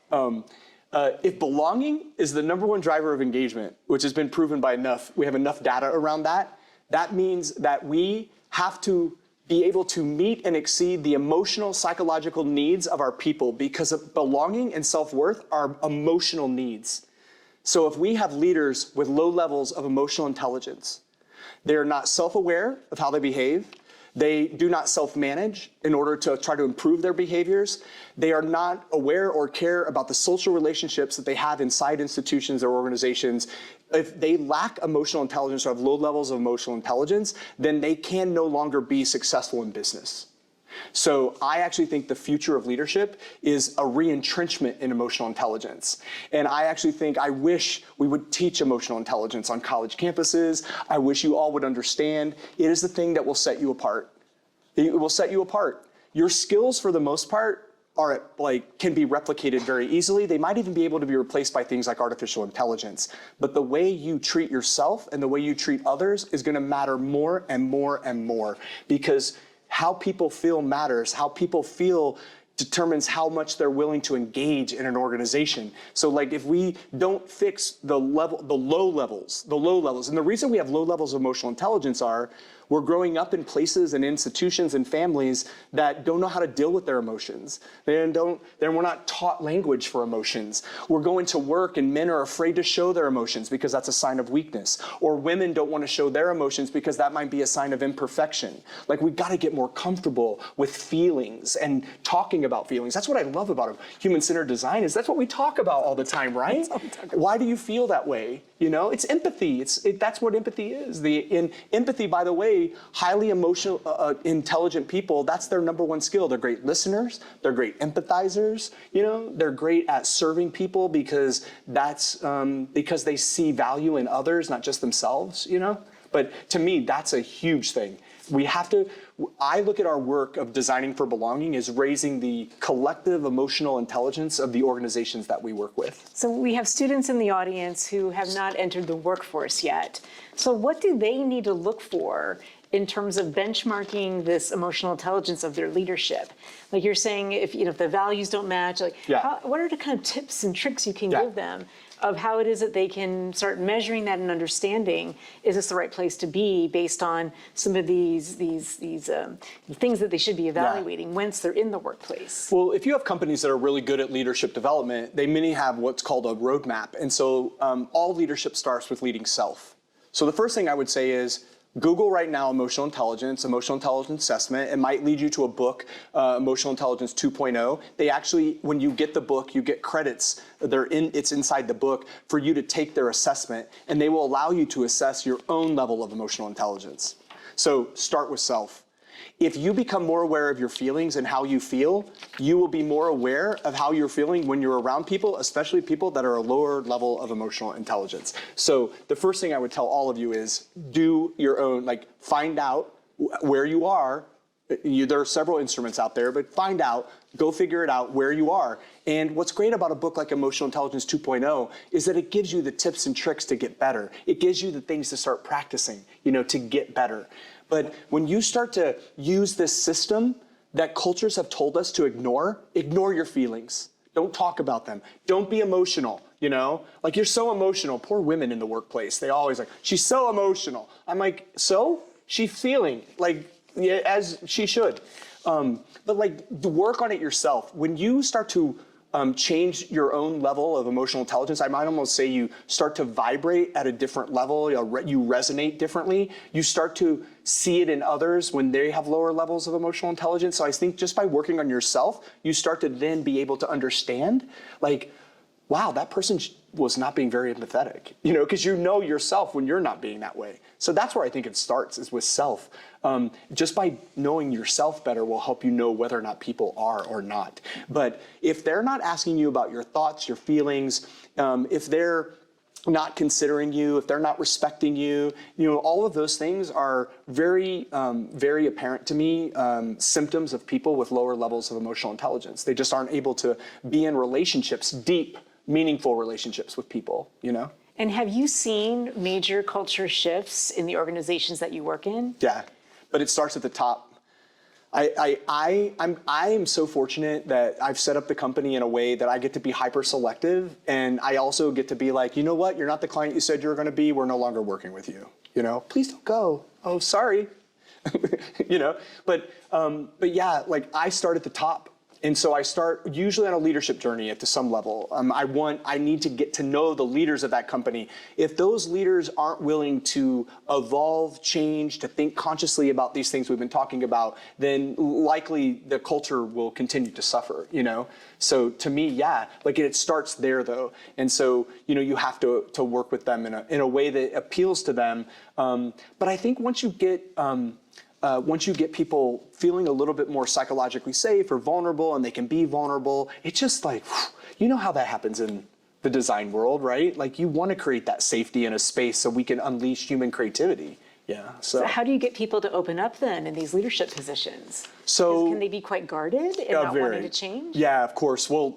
If belonging is the #1 driver of engagement, which has been proven by we have enough data around that, that means that we have to be able to meet and exceed the emotional, psychological needs of our people, because belonging and self-worth are emotional needs. So if we have leaders with low levels of emotional intelligence, they're not self-aware of how they behave. They do not self-manage in order to try to improve their behaviors. They are not aware or care about the social relationships that they have inside institutions or organizations. If they lack emotional intelligence or have low levels of emotional intelligence, then they can no longer be successful in business. So I actually think the future of leadership is a re-entrenchment in emotional intelligence. And I wish we would teach emotional intelligence on college campuses. I wish you all would understand it is the thing that will set you apart. It will set you apart. Your skills, for the most part, can be replicated very easily. They might even be able to be replaced by things like artificial intelligence. But the way you treat yourself and the way you treat others is going to matter more and more and more, because how people feel matters. How people feel determines how much they're willing to engage in an organization. So if we don't fix the low levels, and the reason we have low levels of emotional intelligence are we're growing up in places and institutions and families that don't know how to deal with their emotions. We're not taught language for emotions. We're going to work and men are afraid to show their emotions because that's a sign of weakness. Or women don't want to show their emotions because that might be a sign of imperfection. We've got to get more comfortable with feelings and talking about feelings. That's what I love about human-centered design, is that's what we talk about all the time, right? Why do you feel that way? It's empathy. That's what empathy is. Empathy, by the way, highly emotional, intelligent people, that's their #1 skill. They're great listeners. They're great empathizers. They're great at serving people because because they see value in others, not just themselves. But to me, that's a huge thing. I look at our work of designing for belonging as raising the collective emotional intelligence of the organizations that we work with. So we have students in the audience who have not entered the workforce yet. So what do they need to look for in terms of benchmarking this emotional intelligence of their leadership? You're saying, if the values don't match, what are the kind of tips and tricks you can give them of how it is that they can start measuring that and understanding, is this the right place to be based on some of these things that they should be evaluating once they're in the workplace? Well, if you have companies that are really good at leadership development, they many have what's called a roadmap. And so all leadership starts with leading self. So the first thing I would say is Google right now emotional intelligence assessment. It might lead you to a book, Emotional Intelligence 2.0. They actually, when you get the book, you get credits. It's inside the book for you to take their assessment, and they will allow you to assess your own level of emotional intelligence. So start with self. If you become more aware of your feelings and how you feel, you will be more aware of how you're feeling when you're around people, especially people that are a lower level of emotional intelligence. So the first thing I would tell all of you is do your own, find out where you are. There are several instruments out there, but find out, go figure it out where you are. And what's great about a book like Emotional Intelligence 2.0 is that it gives you the tips and tricks to get better. It gives you the things to start practicing, to get better. But when you start to use this system that cultures have told us to ignore your feelings. Don't talk about them. Don't be emotional, Like you're so emotional. Poor women in the workplace. They always she's so emotional. I'm like, so? She's feeling as she should. But work on it yourself. When you start to change your own level of emotional intelligence, I might almost say you start to vibrate at a different level, you resonate differently, you start to see it in others when they have lower levels of emotional intelligence. So I think just by working on yourself, you start to then be able to understand, wow, that person was not being very empathetic, because you know yourself when you're not being that way. So that's where I think it starts, is with self. Just by knowing yourself better will help you know whether or not people are or not. But if they're not asking you about your thoughts, your feelings, if they're not considering you, if they're not respecting you, all of those things are very, very apparent to me, symptoms of people with lower levels of emotional intelligence. They just aren't able to be in relationships, deep, meaningful relationships with people, And have you seen major culture shifts in the organizations that you work in? Yeah, but it starts at the top. I'm so fortunate that I've set up the company in a way that I get to be hyper selective, and I also get to be like, you know what, you're not the client you said you were going to be. We're no longer working with you. Please don't go. Oh, sorry. But yeah, I start at the top. And so I start usually on a leadership journey to some level. I need to get to know the leaders of that company. If those leaders aren't willing to evolve, change, to think consciously about these things we've been talking about, then likely the culture will continue to suffer, So to me, yeah, it starts there though. And so, you have to work with them in a way that appeals to them. But I think once you get people feeling a little bit more psychologically safe or vulnerable, and they can be vulnerable, it's just how that happens in the design world, right? You want to create that safety in a space so we can unleash human creativity. Yeah. So how do you get people to open up then in these leadership positions? So can they be quite guarded and not wanting to change? Yeah, of course. Well,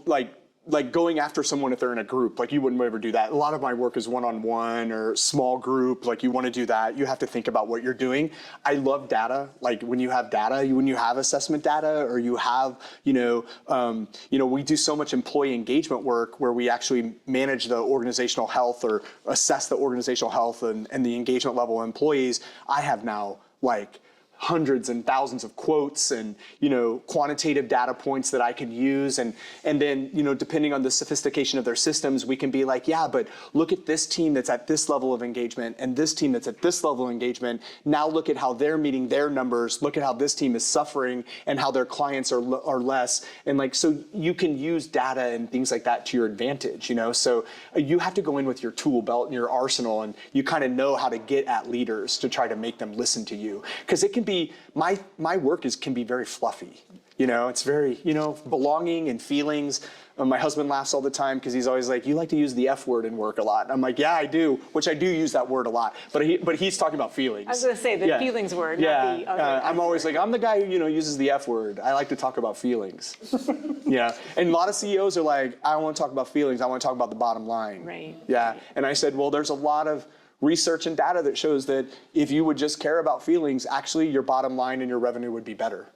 going after someone if they're in a group, you wouldn't ever do that. A lot of my work is one-on-one or small group. You want to do that, you have to think about what you're doing. I love data. When you have data, when you have assessment data, or you have, we do so much employee engagement work where we actually manage the organizational health or assess the organizational health and the engagement level of employees. I have now hundreds and thousands of quotes and, quantitative data points that I can use. And then, depending on the sophistication of their systems, we can be like, yeah, but look at this team that's at this level of engagement and this team that's at this level of engagement. Now look at how they're meeting their numbers. Look at how this team is suffering and how their clients are less. And so you can use data and things like that to your advantage, So you have to go in with your tool belt and your arsenal, and you kind of know how to get at leaders to try to make them listen to you. Because it can be, my work can be very fluffy. It's very, belonging and feelings. My husband laughs all the time because he's always like, you like to use the F word in work a lot. And I'm like, yeah, I do, which I do use that word a lot. But he's talking about feelings. I was going to say the feelings word, not the other. I'm always like, I'm the guy who, uses the F word. I like to talk about feelings. Yeah. And a lot of CEOs are like, I don't want to talk about feelings. I want to talk about the bottom line. Right. Yeah. And I said, well, there's a lot of research and data that shows that if you would just care about feelings, actually your bottom line and your revenue would be better.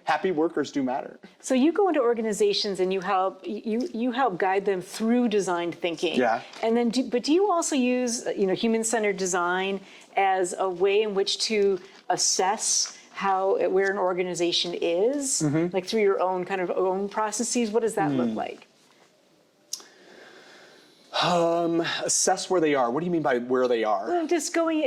Happy workers do matter. So you go into organizations and you help guide them through design thinking. Yeah. And then, do you also use human-centered design as a way in which to assess where an organization is, through your own own processes? What does that look like? Assess where they are. What do you mean by where they are? I'm just going,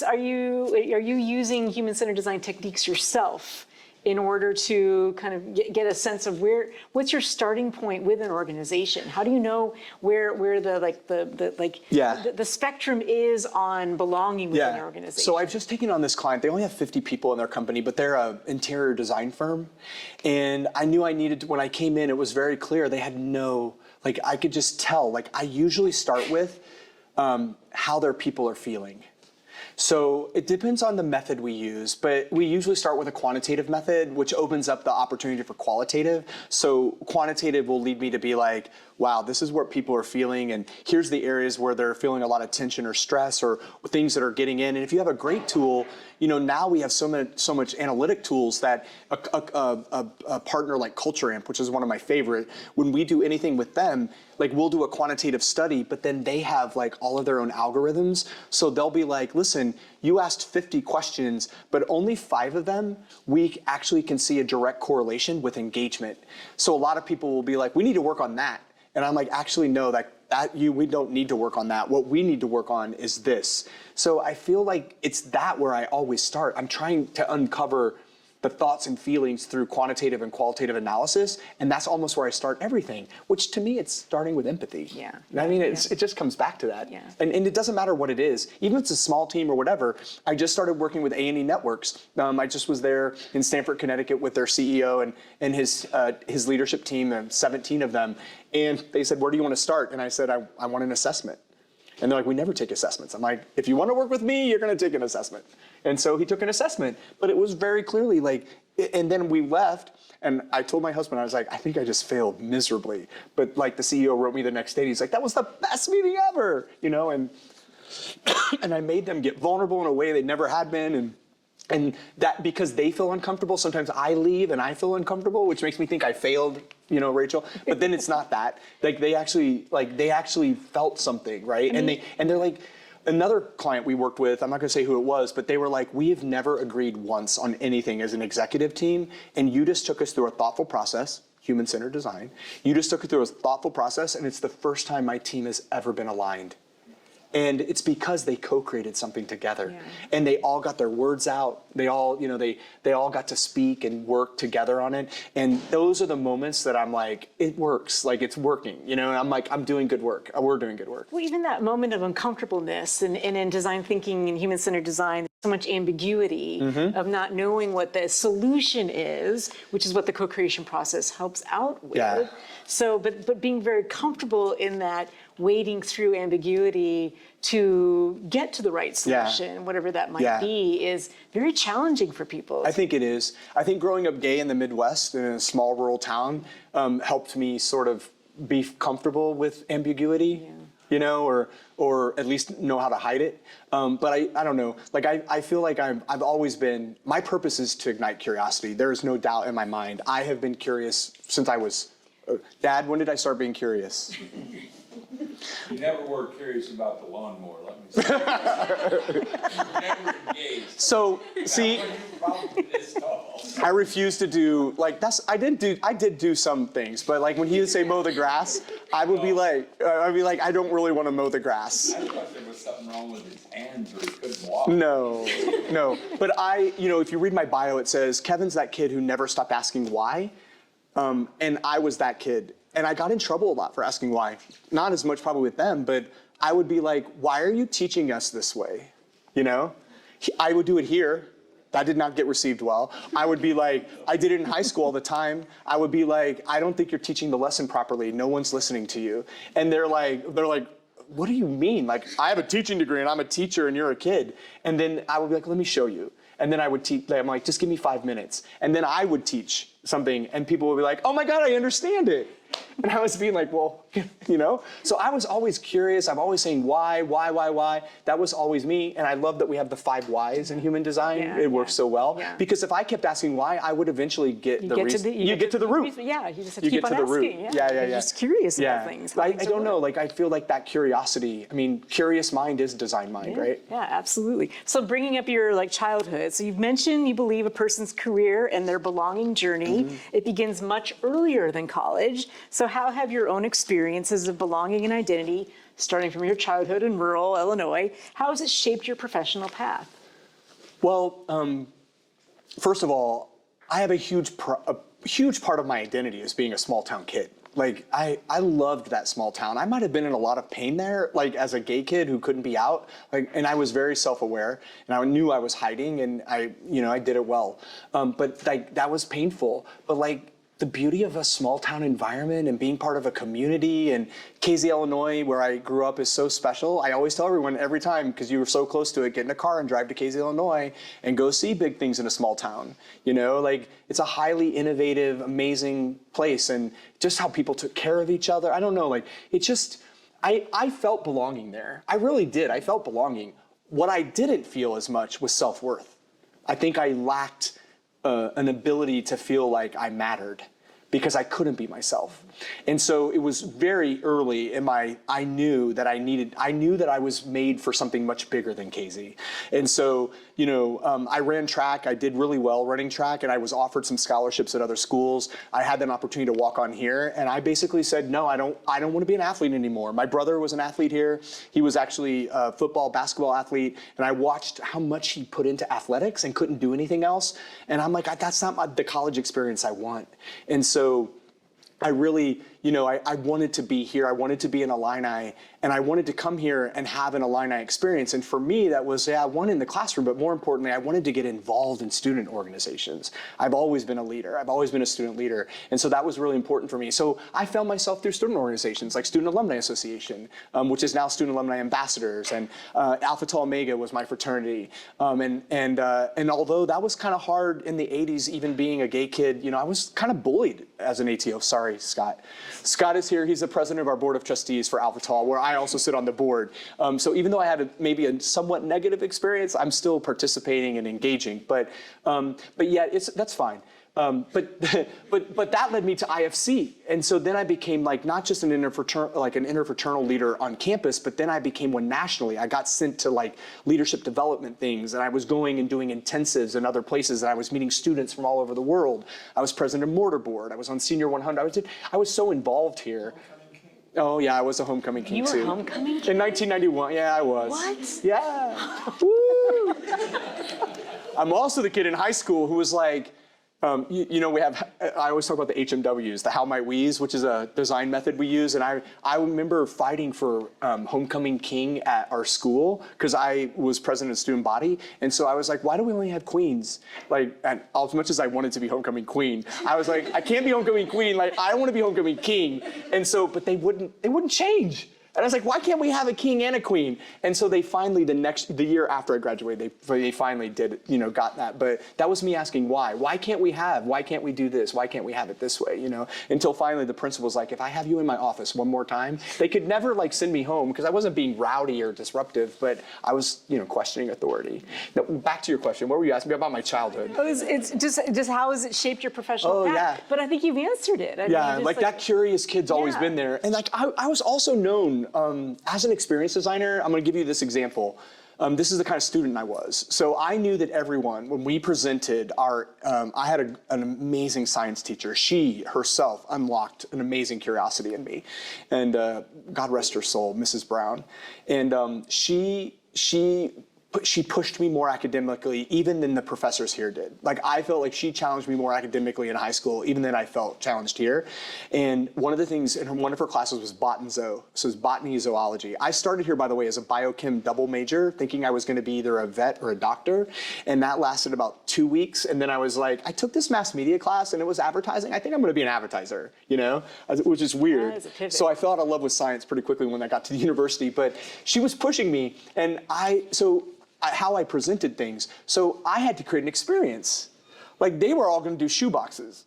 are you using human-centered design techniques yourself in order to kind of get a sense of what's your starting point with an organization? How do you know where the spectrum is on belonging within your organization? So I've just taken on this client. They only have 50 people in their company, but they're an interior design firm. And I knew I needed to, when I came in, it was very clear they had I could just tell, I usually start with how their people are feeling. So it depends on the method we use, but we usually start with a quantitative method, which opens up the opportunity for qualitative. So quantitative will lead me to be like, wow, this is what people are feeling, and here's the areas where they're feeling a lot of tension or stress or things that are getting in. And if you have a great tool, now we have so much analytic tools that a partner like Culture Amp, which is one of my favorite, when we do anything with them, we'll do a quantitative study, but then they have all of their own algorithms. So they'll be like, listen, you asked 50 questions, but only 5 of them, we actually can see a direct correlation with engagement. So a lot of people will be like, we need to work on that. And I'm like, actually, no, we don't need to work on that. What we need to work on is this. So I feel like it's that where I always start. I'm trying to uncover the thoughts and feelings through quantitative and qualitative analysis, and that's almost where I start everything, which to me, it's starting with empathy. Yeah. I mean, it just comes back to that. Yeah. And it doesn't matter what it is, even if it's a small team or whatever. I just started working with A&E Networks. I just was there in Stamford, Connecticut with their CEO and his leadership team, 17 of them, and they said, where do you want to start? And I said, I want an assessment. And they're like, we never take assessments. I'm like, if you want to work with me, you're going to take an assessment. And so he took an assessment, but it was very clearly and then we left, and I told my husband, I was like, I think I just failed miserably. But the CEO wrote me the next day, and he's like, that was the best meeting ever, and I made them get vulnerable in a way they never had been, and that because they feel uncomfortable, sometimes I leave and I feel uncomfortable, which makes me think I failed, Rachel. But then it's not that. They actually felt something, right? And they're like, another client we worked with, I'm not gonna say who it was, but they were like, we have never agreed once on anything as an executive team, and you just took us through a thoughtful process, human-centered design. You just took it through a thoughtful process, and it's the first time my team has ever been aligned. And it's because they co-created something together. Yeah. And they all got their words out. They all, they all got to speak and work together on it. And those are the moments that I'm like, it works, it's working. And I'm like, I'm doing good work. We're doing good work. Well, even that moment of uncomfortableness and in design thinking and human-centered design, so much ambiguity of not knowing what the solution is, which is what the co-creation process helps out with. Yeah. So, but being very comfortable in that, wading through ambiguity to get to the right solution, whatever that might be, is very challenging for people. I think it is. I think growing up gay in the Midwest in a small rural town helped me sort of be comfortable with ambiguity. Or at least know how to hide it. But I don't know. I feel like I've always been, my purpose is to ignite curiosity. There is no doubt in my mind. I have been curious since I was, Dad, when did I start being curious? You never were curious about the lawnmower, let me say. You never engaged. So, see, I refuse to do, I did do some things, but when he would say mow the grass, I would be like, I don't really want to mow the grass. I thought there was something wrong with his hands or he couldn't walk. No. But if you read my bio, it says, Kevin's that kid who never stopped asking why. And I was that kid. And I got in trouble a lot for asking why. Not as much probably with them, but I would be like, why are you teaching us this way? I would do it here. That did not get received well. I would be like, I did it in high school all the time. I would be like, I don't think you're teaching the lesson properly. No one's listening to you. And they're like, what do you mean? I have a teaching degree and I'm a teacher and you're a kid. And then I would be like, let me show you. And then I would teach, I'm like, just give me 5 minutes. And then I would teach something and people would be like, oh my God, I understand it. And I was being like, well, So I was always curious. I'm always saying why? That was always me. And I love that we have the 5 whys in human design. It works so well. Yeah. Because if I kept asking why, I would eventually get the reason. You get to the root. Yeah, you just have to keep on asking. Yeah. You're just curious about things. I don't know. I feel like that curiosity. Curious mind is design mind, right? Yeah, absolutely. So bringing up your childhood. So you've mentioned you believe a person's career and their belonging journey, it begins much earlier than college. So So how have your own experiences of belonging and identity, starting from your childhood in rural Illinois, how has it shaped your professional path? Well, first of all, I have a huge part of my identity as being a small town kid. Like, I loved that small town. I might have been in a lot of pain there, like as a gay kid who couldn't be out, like, and I was very self-aware, and I knew I was hiding, and I did it well. But like, that was painful. But like, the beauty of a small town environment and being part of a community, and KZ, Illinois, where I grew up, is so special. I always tell everyone every time, because you were so close to it, get in a car and drive to KZ, Illinois and go see big things in a small town. Like, it's a highly innovative, amazing place, and just how people took care of each other. I don't know, like, it just, I felt belonging there. I really did, I felt belonging. What I didn't feel as much was self-worth. I think I lacked an ability to feel like I mattered because I couldn't be myself. And so it was very early in I knew that I was made for something much bigger than KZ. And so, I ran track, I did really well running track, and I was offered some scholarships at other schools. I had an opportunity to walk on here, and I basically said, no, I don't want to be an athlete anymore. My brother was an athlete here. He was actually a football, basketball athlete, and I watched how much he put into athletics and couldn't do anything else. And I'm like, that's not the college experience I want. And so I really, I wanted to be here. I wanted to be an Illini, and I wanted to come here and have an Illini experience. And for me, that was, one in the classroom, but more importantly, I wanted to get involved in student organizations. I've always been a leader. I've always been a student leader. And so that was really important for me. So I found myself through student organizations like Student Alumni Association, which is now Student Alumni Ambassadors, and Alpha Tau Omega was my fraternity. And although that was kind of hard in the 80s, even being a gay kid, I was kind of bullied as an ATO. Sorry, Scott. Scott is here. He's the president of our board of trustees for Alpha Tau, where I also sit on the board. So even though I had maybe a somewhat negative experience, I'm still participating and engaging. But yeah, that's fine. But that led me to IFC, and so then I became like not just an interfraternal leader on campus, but then I became one nationally. I got sent to like leadership development things, and I was going and doing intensives in other places, and I was meeting students from all over the world. I was president of Mortar Board. I was on Senior 100. I was so involved here. Oh yeah, I was a homecoming king too. You were homecoming king? In 1991, yeah, I was. What? Yeah. Woo! I'm also the kid in high school who was like, I always talk about the HMWs, the How Might We's, which is a design method we use. And I remember fighting for homecoming king at our school because I was president of student body. And so I was like, why do we only have queens? Like, and as much as I wanted to be homecoming queen, I was like, I can't be homecoming queen. Like, I want to be homecoming king. And so, but they wouldn't change. And I was like, why can't we have a king and a queen? And so they finally, the year after I graduated, they finally did, got that. But that was me asking why. Why can't we do this? Why can't we have it this way, Until finally the principal was like, if I have you in my office one more time, they could never like send me home because I wasn't being rowdy or disruptive, but I was, questioning authority. Now, back to your question, what were you asking me about my childhood? It's just how has it shaped your professional path? Yeah. But I think you've answered it. I Yeah, mean, like that curious kid's always been there. And like, I was also known as an experience designer. I'm going to give you this example. This is the kind of student I was. So I knew that everyone, when we presented I had an amazing science teacher. She herself unlocked an amazing curiosity in me. And God rest her soul, Mrs. Brown. And she pushed me more academically even than the professors here did. Like, I felt like she challenged me more academically in high school even than I felt challenged here. And one of the things in one of her classes was botany-zo. So it's botany zoology. I started here, by the way, as a biochem double major, thinking I was going to be either a vet or a doctor. And that lasted about 2 weeks. And then I was like, I took this mass media class and it was advertising. I think I'm going to be an advertiser, which is weird. That is a pivot. So I fell out of love with science pretty quickly when I got to the university. But she was pushing me, and how I presented things. So I had to create an experience. Like, they were all going to do shoeboxes.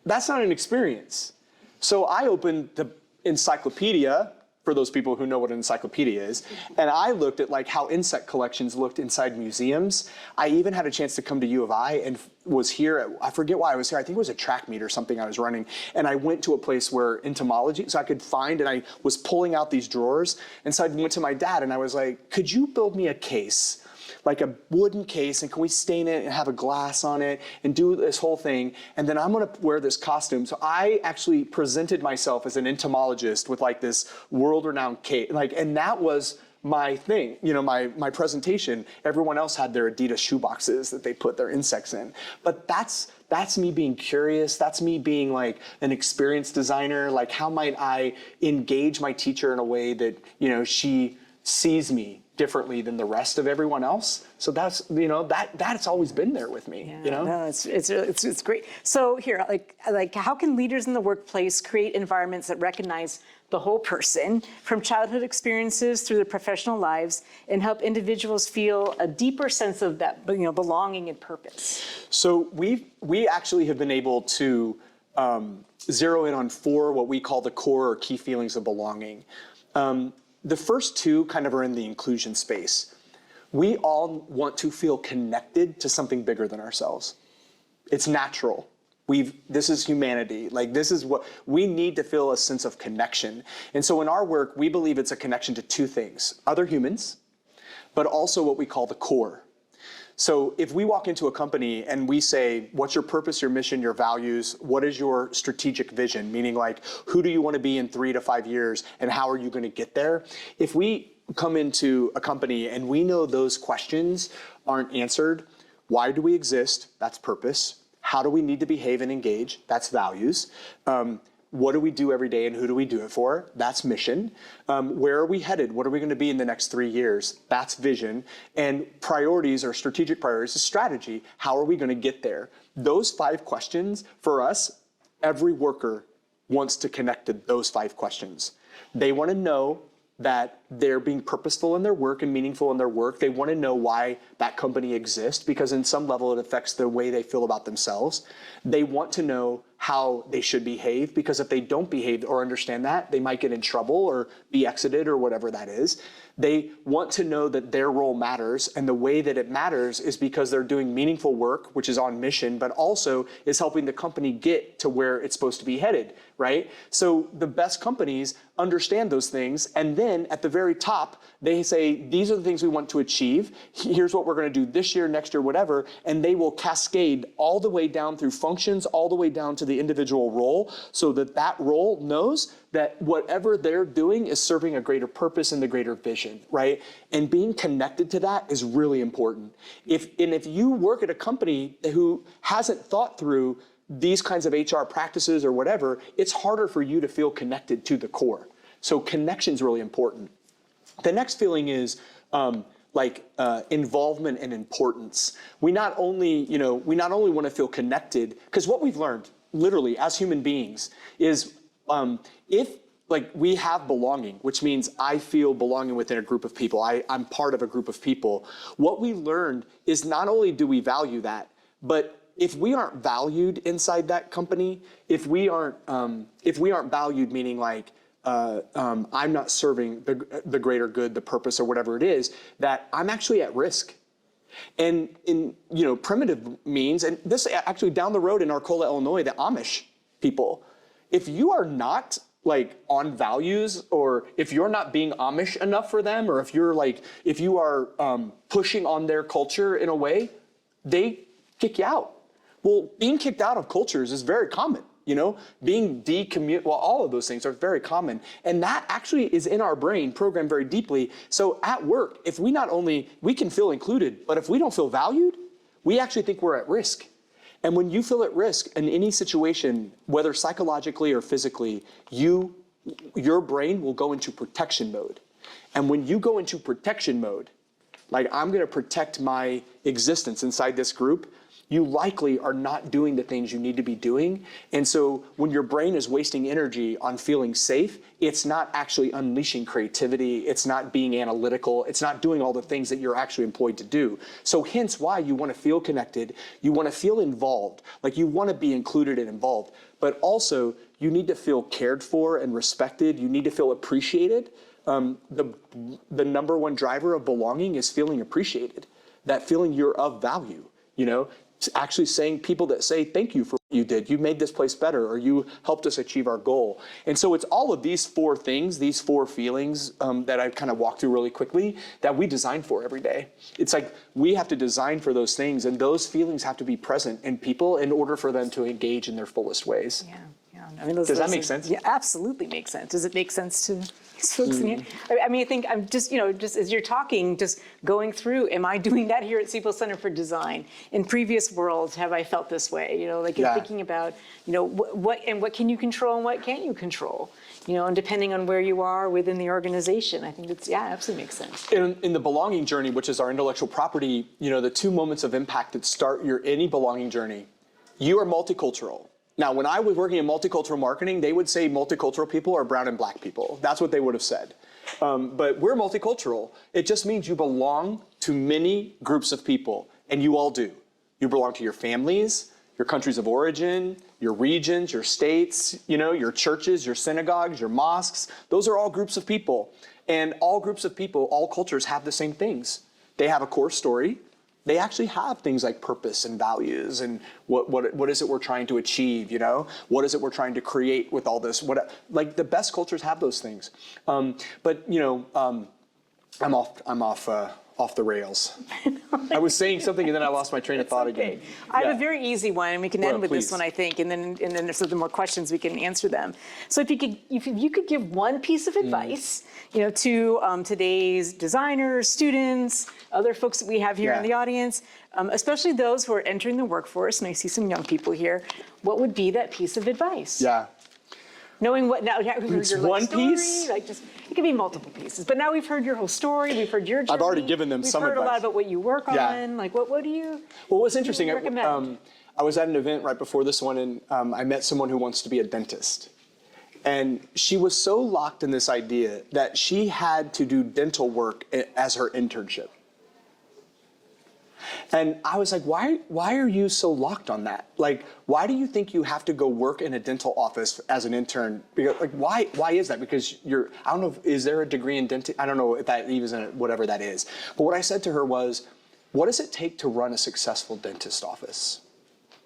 That's not an experience. So I opened the encyclopedia, for those people who know what an encyclopedia is, and I looked at like how insect collections looked inside museums. I even had a chance to come to U of I and was here, I forget why I was here, I think it was a track meet or something I was running, and I went to a place where entomology, so I could find, and I was pulling out these drawers, and so I went to my dad and I was like, could you build me a case like a wooden case, and can we stain it and have a glass on it and do this whole thing? And then I'm gonna wear this costume. So I actually presented myself as an entomologist with like this world-renowned case, and that was my thing, my presentation. Everyone else had their Adidas shoeboxes that they put their insects in. But that's me being curious. That's me being like an experienced designer. Like, how might I engage my teacher in a way that, she sees me differently than the rest of everyone else? So that's, that's always been there with me, No, it's great. So here, like how can leaders in the workplace create environments that recognize the whole person from childhood experiences through their professional lives and help individuals feel a deeper sense of that, belonging and purpose? So we actually have been able to zero in on 4 what we call the core or key feelings of belonging. The first 2 kind of are in the inclusion space. We all want to feel connected to something bigger than ourselves. It's natural. This is humanity. Like, this is what we need, to feel a sense of connection. And so in our work, we believe it's a connection to 2 things: other humans, but also what we call the core. So if we walk into a company and we say, what's your purpose, your mission, your values? What is your strategic vision? Meaning, like, who do you want to be in 3 to 5 years, and how are you going to get there? If we come into a company and we know those questions aren't answered, why do we exist? That's purpose. How do we need to behave and engage? That's values. What do we do every day and who do we do it for? That's mission. Where are we headed? What are we going to be in the next 3 years? That's vision. And priorities, or strategic priorities, is strategy. How are we going to get there? Those 5 questions, for us, every worker wants to connect to those 5 questions. They want to know that they're being purposeful in their work and meaningful in their work. They want to know why that company exists, because in some level it affects the way they feel about themselves. They want to know how they should behave, because if they don't behave or understand that, they might get in trouble or be exited or whatever that is. They want to know that their role matters, and the way that it matters is because they're doing meaningful work, which is on mission, but also is helping the company get to where it's supposed to be headed, right? So the best companies understand those things, and then at the very top, they say, these are the things we want to achieve. Here's what we're going to do this year, next year, whatever, and they will cascade all the way down through functions, all the way down to the individual role, so that that role knows that whatever they're doing is serving a greater purpose and the greater vision, right? And being connected to that is really important. If you work at a company who hasn't thought through these kinds of HR practices or whatever, it's harder for you to feel connected to the core. So connection's really important. The next feeling is involvement and importance. We not only want to feel connected, because what we've learned, literally, as human beings, is if we have belonging, which means I feel belonging within a group of people, I'm part of a group of people. What we learned is not only do we value that, but if we aren't valued inside that company, if we aren't valued, meaning I'm not serving the greater good, the purpose, or whatever it is, that I'm actually at risk. And in primitive means, and this actually down the road in Arcola, Illinois, the Amish people, if you are not on values, or if you're not being Amish enough for them, or if you are pushing on their culture in a way, they kick you out. Well, being kicked out of cultures is very common. Being all of those things are very common. And that actually is in our brain, programmed very deeply. So at work, if we can feel included, but if we don't feel valued, we actually think we're at risk. And when you feel at risk in any situation, whether psychologically or physically, your brain will go into protection mode. And when you go into protection mode, I'm going to protect my existence inside this group, you likely are not doing the things you need to be doing. And so when your brain is wasting energy on feeling safe, it's not actually unleashing creativity. It's not being analytical. It's not doing all the things that you're actually employed to do. So hence why you want to feel connected. You want to feel involved. You want to be included and involved. But also, you need to feel cared for and respected. You need to feel appreciated. The number one driver of belonging is feeling appreciated. That feeling you're of value, actually saying, people that say thank you for you did. You made this place better, or you helped us achieve our goal. And so it's all of these four things, these four feelings that I've kind of walked through really quickly that we design for every day. It's like we have to design for those things, and those feelings have to be present in people in order for them to engage in their fullest ways. Yeah, yeah. I mean, Does that make sense? Yeah, absolutely makes sense. Does it make sense to folks in here? I mean, I think I'm just, just as you're talking, just going through, am I doing that here at Siebel Center for Design? In previous worlds, have I felt this way? Like in thinking about, what can you control and what can't you control? And depending on where you are within the organization, I think it's, absolutely makes sense. In the belonging journey, which is our intellectual property, the 2 moments of impact that start your any belonging journey, you are multicultural. Now, when I was working in multicultural marketing, they would say multicultural people are brown and black people. That's what they would have said. But we're multicultural. It just means you belong to many groups of people, and you all do. You belong to your families, your countries of origin, your regions, your states, your churches, your synagogues, your mosques. Those are all groups of people. And all groups of people, all cultures have the same things. They have a core story. They actually have things like purpose and values and what is it we're trying to achieve, What is it we're trying to create with all this? Like the best cultures have those things. But I'm off the rails. I was saying something and then I lost my train of thought again. I have a very easy one, and we can end with this please. one, I think, and then if there's more questions, we can answer them. So if you could give one piece of advice, to today's designers, students, other folks that we have here in the audience, especially those who are entering the workforce, and I see some young people here, what would be that piece of advice? Yeah. Knowing what now, It's your one story, piece? It could be multiple pieces. But now we've heard your whole story. We've heard your journey. I've already given them some We've heard a lot advice. about what you work on. Like, what do you? Well, what's interesting, recommend? I was at an event right before this one, and I met someone who wants to be a dentist. And she was so locked in this idea that she had to do dental work as her internship. And I was like, why are you so locked on that? Like, why do you think you have to go work in a dental office as an intern? Because, like, why is that? Because I don't know, is there a degree in dentistry? I don't know if that even is whatever that is. But what I said to her was, what does it take to run a successful dentist office,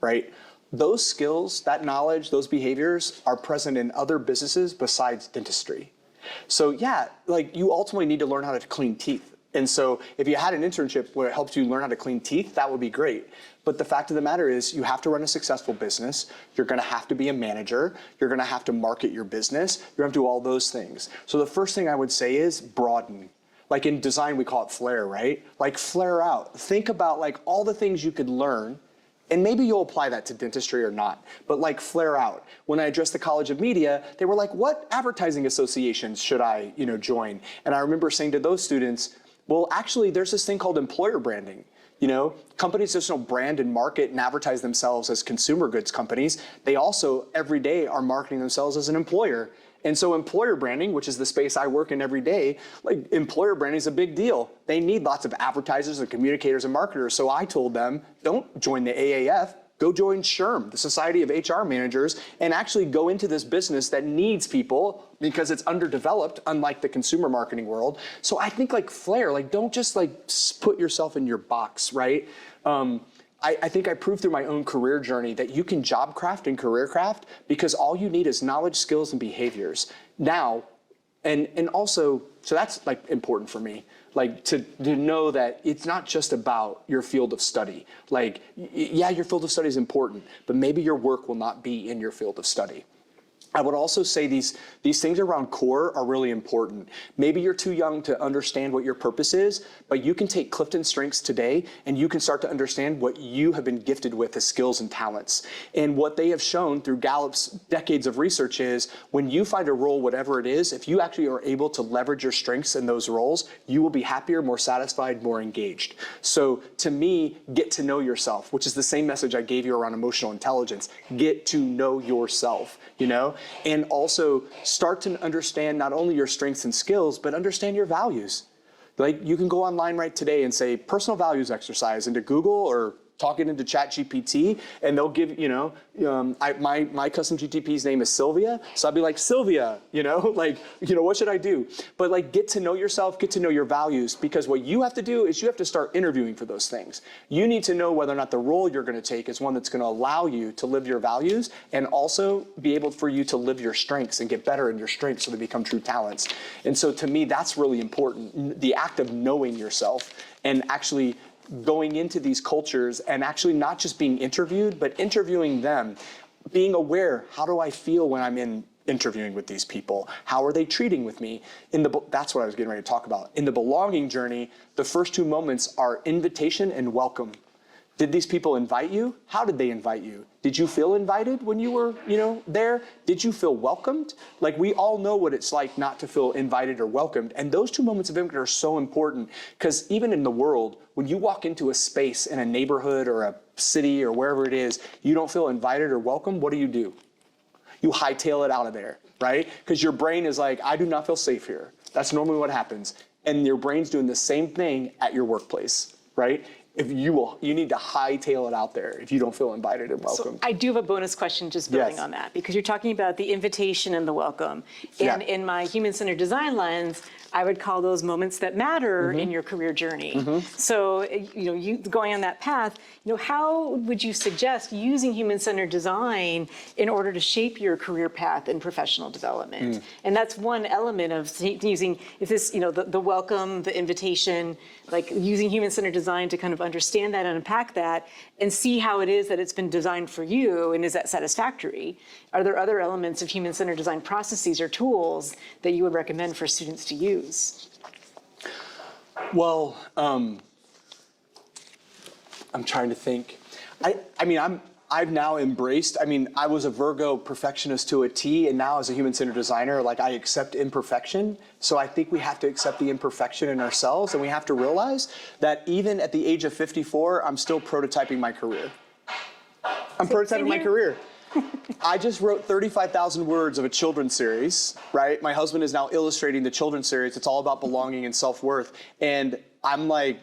right? Those skills, that knowledge, those behaviors are present in other businesses besides dentistry. So yeah, like you ultimately need to learn how to clean teeth. And so if you had an internship where it helped you learn how to clean teeth, that would be great. But the fact of the matter is you have to run a successful business. You're gonna have to be a manager. You're gonna have to market your business. You're gonna have to do all those things. So the first thing I would say is broaden. Like in design, we call it flare, right? Like flare out. Think about like all the things you could learn, and maybe you'll apply that to dentistry or not, but like flare out. When I addressed the College of Media, they were like, what advertising associations should I join? And I remember saying to those students, well, actually, there's this thing called employer branding. Companies just don't brand and market and advertise themselves as consumer goods companies. They also, every day, are marketing themselves as an employer. And so employer branding, which is the space I work in every day, like employer branding is a big deal. They need lots of advertisers and communicators and marketers. So I told them, don't join the AAF, go join SHRM, the Society of HR Managers, and actually go into this business that needs people because it's underdeveloped, unlike the consumer marketing world. So I think like flare, like don't just like put yourself in your box, right? I think I proved through my own career journey that you can job craft and career craft because all you need is knowledge, skills, and behaviors. Now, and also, so that's like important for me, like to know that it's not just about your field of study. Like, yeah, your field of study is important, but maybe your work will not be in your field of study. I would also say these things around core are really important. Maybe you're too young to understand what your purpose is, but you can take Clifton's strengths today and you can start to understand what you have been gifted with as skills and talents. And what they have shown through Gallup's decades of research is when you find a role, whatever it is, if you actually are able to leverage your strengths in those roles, you will be happier, more satisfied, more engaged. So to me, get to know yourself, which is the same message I gave you around emotional intelligence. Get to know yourself, and also start to understand not only your strengths and skills, but understand your values. Like you can go online right today and say personal values exercise into Google or talking into ChatGPT, and they'll give, my custom GTP's name is Sylvia, so I'll be like, Sylvia, what should I do? But like, get to know yourself, get to know your values, because what you have to do is you have to start interviewing for those things. You need to know whether or not the role you're gonna take is one that's gonna allow you to live your values and also be able for you to live your strengths and get better in your strengths so they become true talents. And so to me, that's really important, the act of knowing yourself and actually going into these cultures and actually not just being interviewed, but interviewing them, being aware, how do I feel when I'm interviewing with these people? How are they treating with me? That's what I was getting ready to talk about. In the belonging journey, the first 2 moments are invitation and welcome. Did these people invite you? How did they invite you? Did you feel invited when you were, there? Did you feel welcomed? Like, we all know what it's like not to feel invited or welcomed. And those 2 moments of invitation are so important, because even in the world, when you walk into a space in a neighborhood or a city or wherever it is, you don't feel invited or welcome, what do? You hightail it out of there, right? Because your brain is like, I do not feel safe here. That's normally what happens. And your brain's doing the same thing at your workplace, right? If you need to hightail it out there if you don't feel invited and welcome. So I do have a bonus question just building on that, because you're talking about the invitation and the welcome. And in my human-centered design lens, I would call those moments that matter in your career journey. So, you going on that path, how would you suggest using human-centered design in order to shape your career path and professional development? And that's one element of using, the welcome, the invitation, like using human-centered design to kind of understand that and unpack that and see how it is that it's been designed for you, and is that satisfactory? Are there other elements of human-centered design processes or tools that you would recommend for students to use? Well, I'm trying to think. I've now embraced, I was a Virgo perfectionist to a T, and now as a human-centered designer, I accept imperfection. So I think we have to accept the imperfection in ourselves, and we have to realize that even at the age of 54, I'm still prototyping my career. I'm prototyping my career. I just wrote 35,000 words of a children's series, right? My husband is now illustrating the children's series. It's all about belonging and self-worth. And I'm like,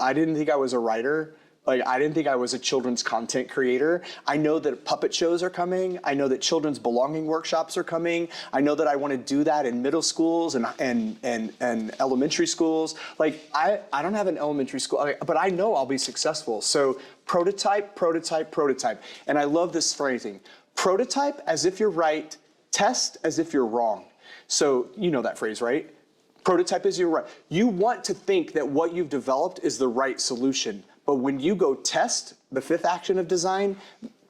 I didn't think I was a writer. I didn't think I was a children's content creator. I know that puppet shows are coming. I know that children's belonging workshops are coming. I know that I want to do that in middle schools and elementary schools. I don't have an elementary school, but I know I'll be successful. So prototype, prototype, prototype. And I love this phrasing. Prototype as if you're right, test as if you're wrong. So you know that phrase, right? Prototype as you're right. You want to think that what you've developed is the right solution. But when you go test the 5th action of design,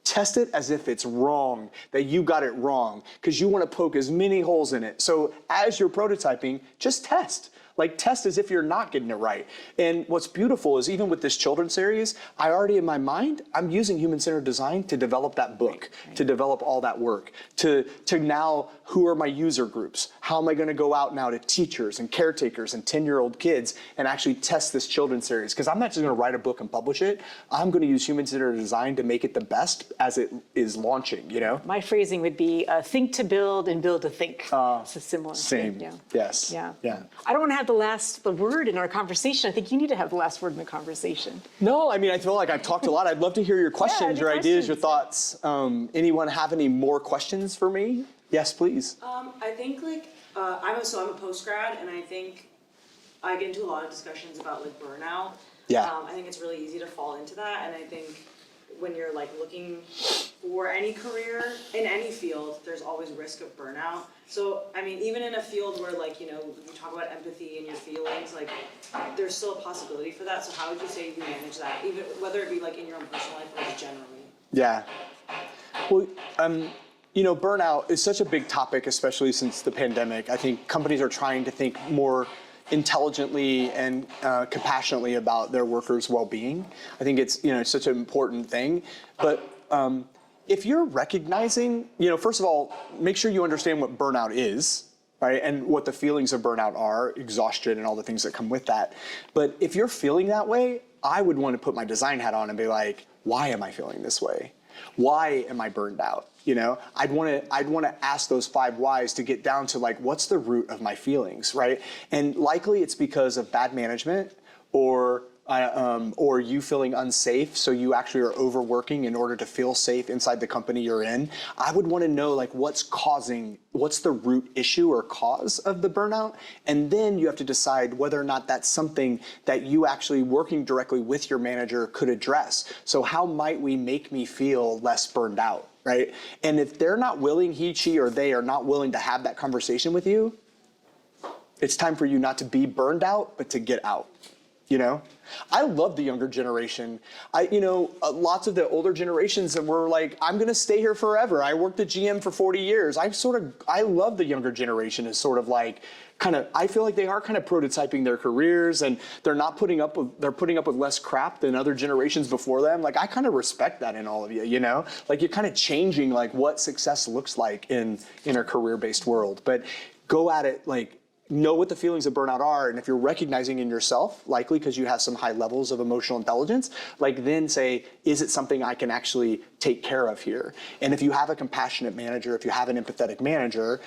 test it as if it's wrong, that you got it wrong, because you want to poke as many holes in it. So as you're prototyping, just test. Test as if you're not getting it right. And what's beautiful is even with this children's series, I already in my mind, I'm using human-centered design to develop that book, to develop all that work, to now, who are my user groups? How am I going to go out now to teachers and caretakers and 10-year-old kids and actually test this children's series? Because I'm not just going to write a book and publish it. I'm going to use human-centered design to make it the best as it is launching, My phrasing would be think to build and build to think. It's a similar Same. thing. Yeah. Yes. Yeah. Yeah. I don't want to have the word in our conversation. I think you need to have the last word in the conversation. No, I feel like I've talked a lot. I'd love to hear your questions, your ideas, your questions. thoughts. Anyone have any more questions for me? Yes, please. I think I'm a post-grad, and I think I get into a lot of discussions about burnout. Yeah. I think it's really easy to fall into that, and I think when you're looking for any career in any field, there's always risk of burnout. So even in a field where you talk about empathy and your feelings, there's still a possibility for that. So how would you say you manage that, even whether it be in your own personal life or just generally? Yeah. Well, burnout is such a big topic, especially since the pandemic. I think companies are trying to think more intelligently and compassionately about their workers' well-being. I think it's such an important thing. But if you're recognizing, first of all, make sure you understand what burnout is, right? And what the feelings of burnout are, exhaustion and all the things that come with that. But if you're feeling that way, I would want to put my design hat on and be like, why am I feeling this way? Why am I burned out? I'd want to ask those 5 whys to get down to what's the root of my feelings, right? And likely it's because of bad management or or you feeling unsafe, so you actually are overworking in order to feel safe inside the company you're in, I would want to know like what's the root issue or cause of the burnout, and then you have to decide whether or not that's something that you actually working directly with your manager could address. So how might we make me feel less burned out, right? And if they're not willing, he, she, or they are not willing to have that conversation with you, it's time for you not to be burned out, but to get out. You know, I love the younger generation. Lots of the older generations that were like, I'm going to stay here forever. I worked at GM for 40 years. I love the younger generation as sort of like, I feel like they are kind of prototyping their careers, and they're putting up with less crap than other generations before them. Like, I kind of respect that in all of you, you know, like you're kind of changing like what success looks like in a career-based world, but go at it like, know what the feelings of burnout are, and if you're recognizing in yourself, likely because you have some high levels of emotional intelligence, like then say, is it something I can actually take care of here? And if you have a compassionate manager, if you have an empathetic manager,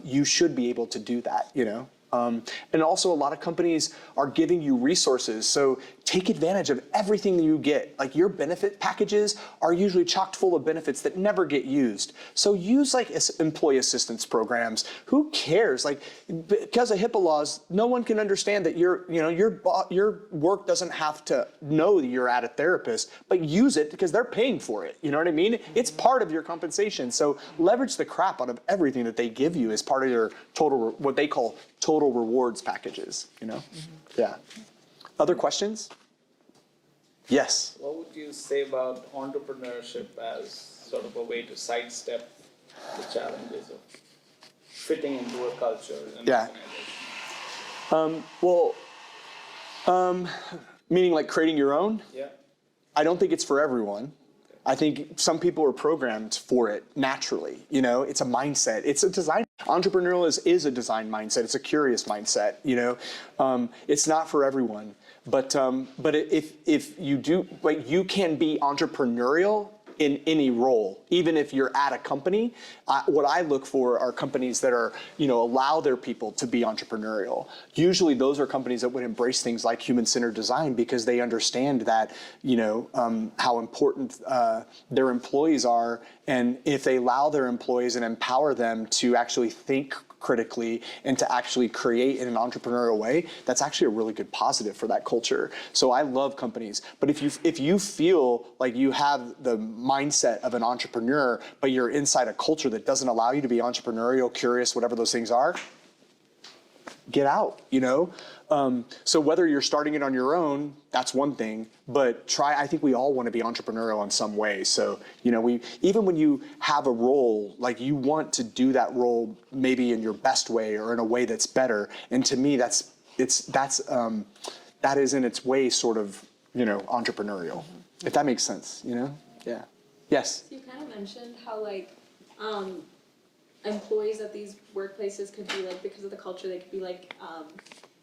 you should be able to do that, you know? And also a lot of companies are giving you resources. So take advantage of everything that you get. Like your benefit packages are usually chock full of benefits that never get used. So use like employee assistance programs. Who cares? Like because of HIPAA laws, no one can understand that your work doesn't have to know that you're at a therapist, but use it because they're paying for it. You know what I mean? It's part of your compensation. So leverage the crap out of everything that they give you as part of your total, what they call total rewards packages, you know? Yeah. Other questions? Yes. What would you say about entrepreneurship as sort of a way to sidestep the challenges of fitting into a culture and organization? Meaning like creating your own? Yeah. I don't think it's for everyone. I think some people are programmed for it naturally. You know, it's a mindset. It's a design. Entrepreneurial is a design mindset. It's a curious mindset. You know, it's not for everyone. But if you do, like, you can be entrepreneurial in any role, even if you're at a company. What I look for are companies that are, allow their people to be entrepreneurial. Usually those are companies that would embrace things like human-centered design because they understand that, how important their employees are. And if they allow their employees and empower them to actually think critically and to actually create in an entrepreneurial way, that's actually a really good positive for that culture. So I love companies. But if you feel like you have the mindset of an entrepreneur, but you're inside a culture that doesn't allow you to be entrepreneurial, curious, whatever those things are, get out, So whether you're starting it on your own, that's one thing, but I think we all want to be entrepreneurial in some way. So, even when you have a role, like you want to do that role maybe in your best way or in a way that's better. And to me, that is in its way sort of, entrepreneurial, if that makes sense, Yeah. Yes? You kind of mentioned how employees at these workplaces could be because of the culture, they could be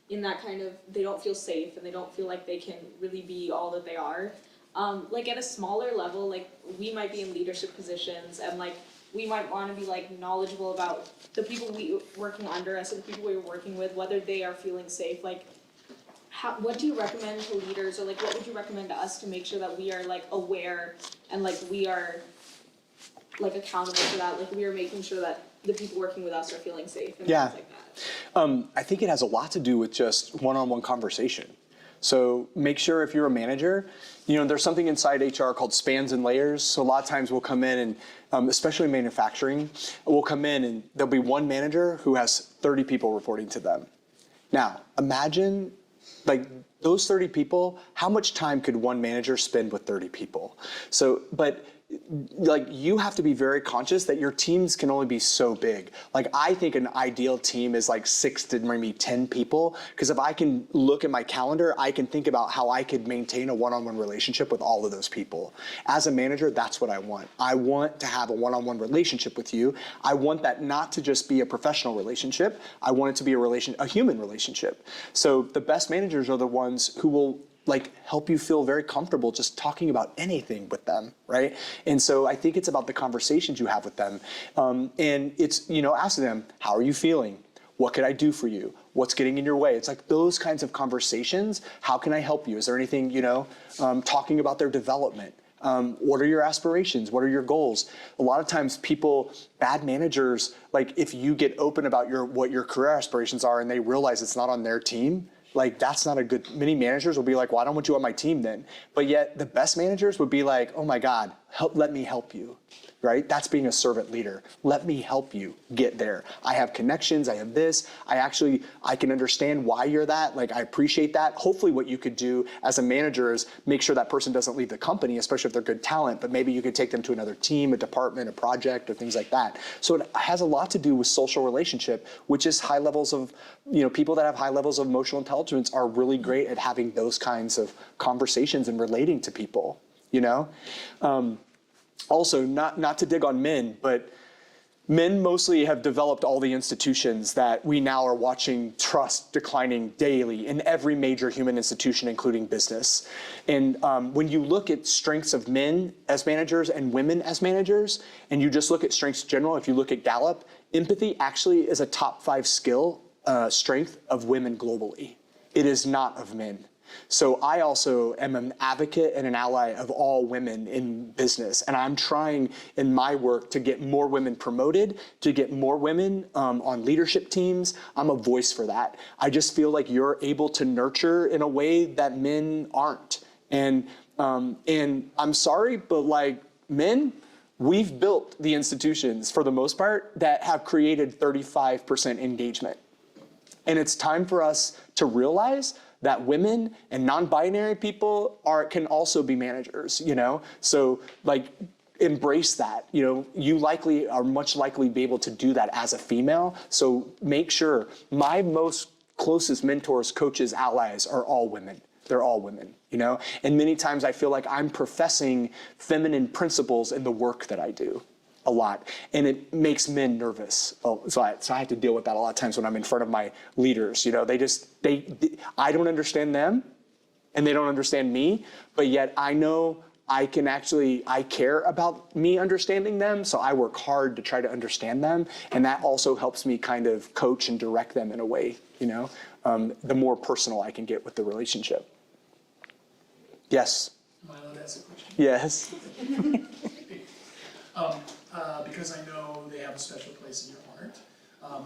in that kind of, they don't feel safe and they don't feel like they can really be all that they are. At a smaller level, we might be in leadership positions and we might want to be knowledgeable about the people working under us and the people we're working with, whether they are feeling safe. What do you recommend to leaders, or what would you recommend to us to make sure that we are aware and we are accountable for that? We are making sure that the people working with us are feeling safe and things like that. I think it has a lot to do with just one-on-one conversation. So make sure if you're a manager, there's something inside HR called spans and layers. So a lot of times we'll come in and, especially in manufacturing, we'll come in and there'll be one manager who has 30 people reporting to them. Now, imagine those 30 people, how much time could one manager spend with 30 people? So, but you have to be very conscious that your teams can only be so big. I think an ideal team is 6 to maybe 10 people, because if I can look at my calendar, I can think about how I could maintain a one-on-one relationship with all of those people. As a manager, that's what I want. I want to have a one-on-one relationship with you. I want that not to just be a professional relationship. I want it to be a human relationship. So the best managers are the ones who will help you feel very comfortable just talking about anything with them, right? And so I think it's about the conversations you have with them. And it's, ask them, how are you feeling? What could I do for you? What's getting in your way? It's like those kinds of conversations. How can I help you? Is there anything, talking about their development? What are your aspirations? What are your goals? A lot of times bad managers, like if you get open about what your career aspirations are and they realize it's not on their team, like that's not a good, many managers will be like, well, I don't want you on my team then. But yet the best managers would be like, oh my God, let me help you, right? That's being a servant leader. Let me help you get there. I have connections, I have this. I can understand why you're that. Like, I appreciate that. Hopefully what you could do as a manager is make sure that person doesn't leave the company, especially if they're good talent, but maybe you could take them to another team, a department, a project, or things like that. So it has a lot to do with social relationship, which is high levels of, people that have high levels of emotional intelligence are really great at having those kinds of conversations and relating to people, Also, not to dig on men, but men mostly have developed all the institutions that we now are watching trust declining daily in every major human institution, including business. And when you look at strengths of men as managers and women as managers, and you just look at strengths in general, if you look at Gallup, empathy actually is a top 5 strength of women globally. It is not of men. So I also am an advocate and an ally of all women in business. And I'm trying in my work to get more women promoted, to get more women on leadership teams. I'm a voice for that. I just feel like you're able to nurture in a way that men aren't. And I'm sorry, but like men, we've built the institutions for the most part that have created 35% engagement. And it's time for us to realize that women and non-binary people can also be managers, So like embrace that, you likely are much likely be able to do that as a female. So make sure my most closest mentors, coaches, allies are all women. They're all women, And many times I feel like I'm professing feminine principles in the work that I do. A lot, and it makes men nervous. So I have to deal with that a lot of times when I'm in front of my leaders. I don't understand them, and they don't understand me. But yet I know I care about me understanding them. So I work hard to try to understand them, and that also helps me kind of coach and direct them in a way. The more personal I can get with the relationship. Yes. Am I allowed to ask a question? Yes. Because I know they have a special place in your heart,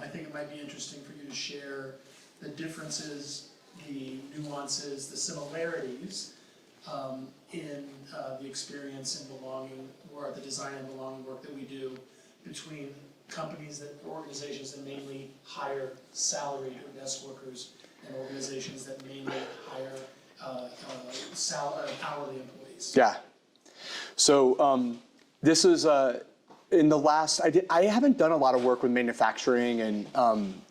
I think it might be interesting for you to share the differences, the nuances, the similarities in the experience and belonging, or the design and belonging work that we do between organizations that mainly hire salaried or desk workers and organizations that mainly hire hourly employees. Yeah. So this is in the last, I haven't done a lot of work with manufacturing and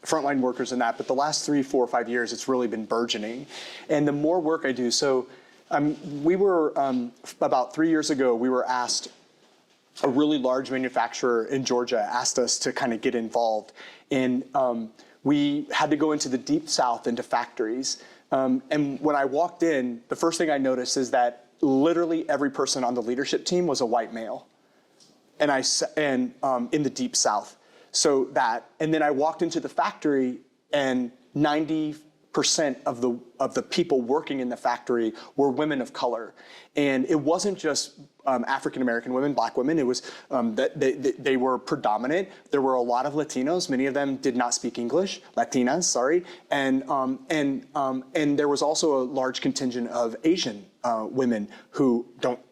frontline workers and that, but the last 3, 4, 5 years, it's really been burgeoning. And the more work I do, so we were, about 3 years ago, we were asked, a really large manufacturer in Georgia asked us to kind of get involved. And we had to go into the deep south into factories. And when I walked in, the first thing I noticed is that literally every person on the leadership team was a white male. And in the deep south. And then I walked into the factory, and 90% of the people working in the factory were women of color. And it wasn't just African American women, Black women. It was they were predominant. There were a lot of Latinos. Many of them did not speak English. Latinas, sorry. And there was also a large contingent of Asian women who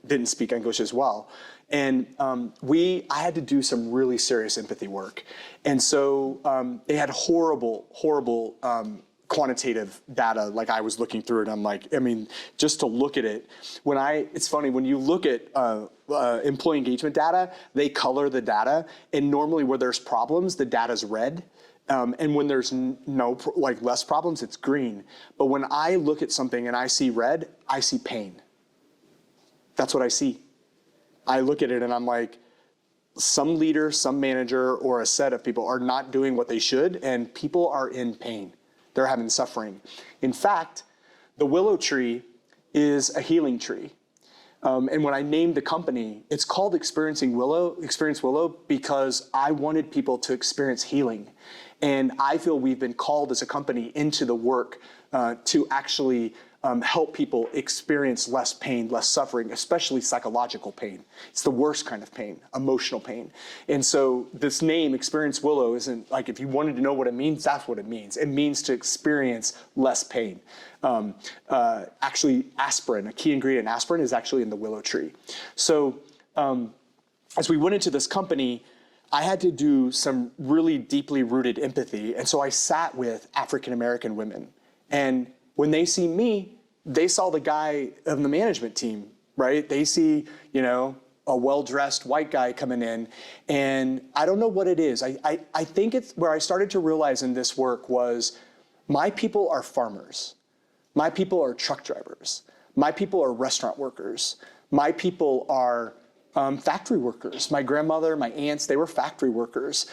didn't speak English as well. And I had to do some really serious empathy work. And so they had horrible quantitative data. Like, I was looking through it, I'm like, just to look at it, it's funny, when you look at employee engagement data, they color the data, and normally where there's problems, the data's red. And when there's less problems, it's green. But when I look at something and I see red, I see pain. That's what I see. I look at it and I'm like, some leader, some manager, or a set of people are not doing what they should, and people are in pain. They're having suffering. In fact, the willow tree is a healing tree. And when I named the company, it's called Experience Willow, because I wanted people to experience healing. And I feel we've been called as a company into the work to actually help people experience less pain, less suffering, especially psychological pain. It's the worst kind of pain, emotional pain. And so this name, Experience Willow, isn't like, if you wanted to know what it means, that's what it means. It means to experience less pain. Actually, aspirin, a key ingredient in aspirin is actually in the willow tree. So as we went into this company, I had to do some really deeply rooted empathy. And so I sat with African-American women. And when they see me, they saw the guy of the management team, right? They see, you know, a well-dressed white guy coming in. And I don't know what it is. I think it's where I started to realize in this work was my people are farmers. My people are truck drivers. My people are restaurant workers. My people are factory workers. My grandmother, my aunts, they were factory workers.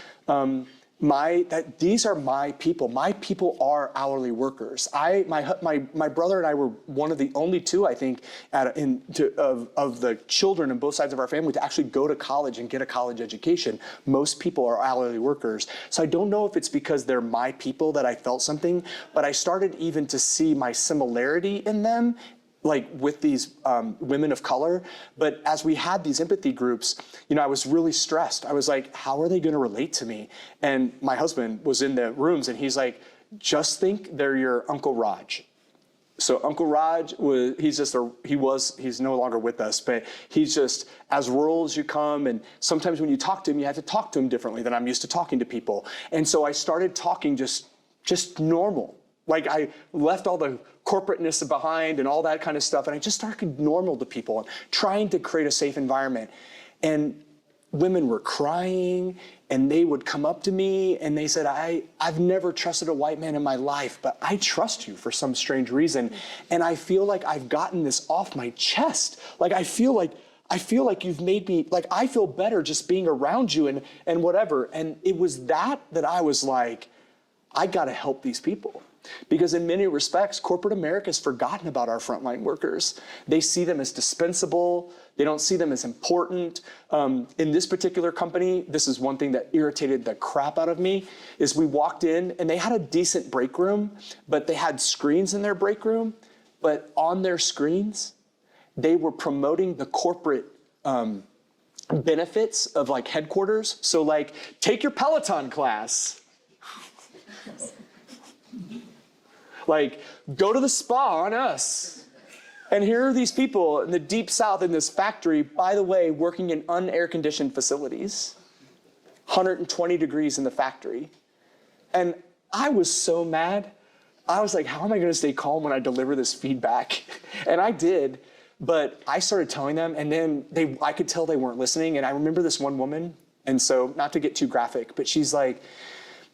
These are my people. My people are hourly workers. My brother and I were one of the only two, I think, of the children on both sides of our family to actually go to college and get a college education. Most people are hourly workers. So I don't know if it's because they're my people that I felt something, but I started even to see my similarity in them, like with these women of color. But as we had these empathy groups, you know, I was really stressed. I was like, how are they gonna relate to me? And my husband was in the rooms and he's like, just think they're your Uncle Raj. So Uncle Raj he's no longer with us, but he's just as rural as you come. And sometimes when you talk to him, you have to talk to him differently than I'm used to talking to people. And so I started talking just normal. Like I left all the corporateness behind and all that kind of stuff. And I just started normal to people and trying to create a safe environment. And women were crying and they would come up to me and they said, I've never trusted a white man in my life, but I trust you for some strange reason. And I feel like I've gotten this off my chest. Like I feel like you've made me, like I feel better just being around you and whatever. And it was that I was like, I gotta help these people. Because in many respects, corporate America has forgotten about our frontline workers. They see them as dispensable. They don't see them as important. In this particular company, this is one thing that irritated the crap out of me, is we walked in and they had a decent break room, but they had screens in their break room. But on their screens, they were promoting the corporate benefits of like headquarters. So like, take your Peloton class. Like, go to the spa on us. And here are these people in the deep south in this factory, by the way, working in unair conditioned facilities, 120 degrees in the factory. And I was so mad. I was like, how am I gonna stay calm when I deliver this feedback? And I did, but I started telling them, and then I could tell they weren't listening. And I remember this one woman, and so not to get too graphic, but she's like,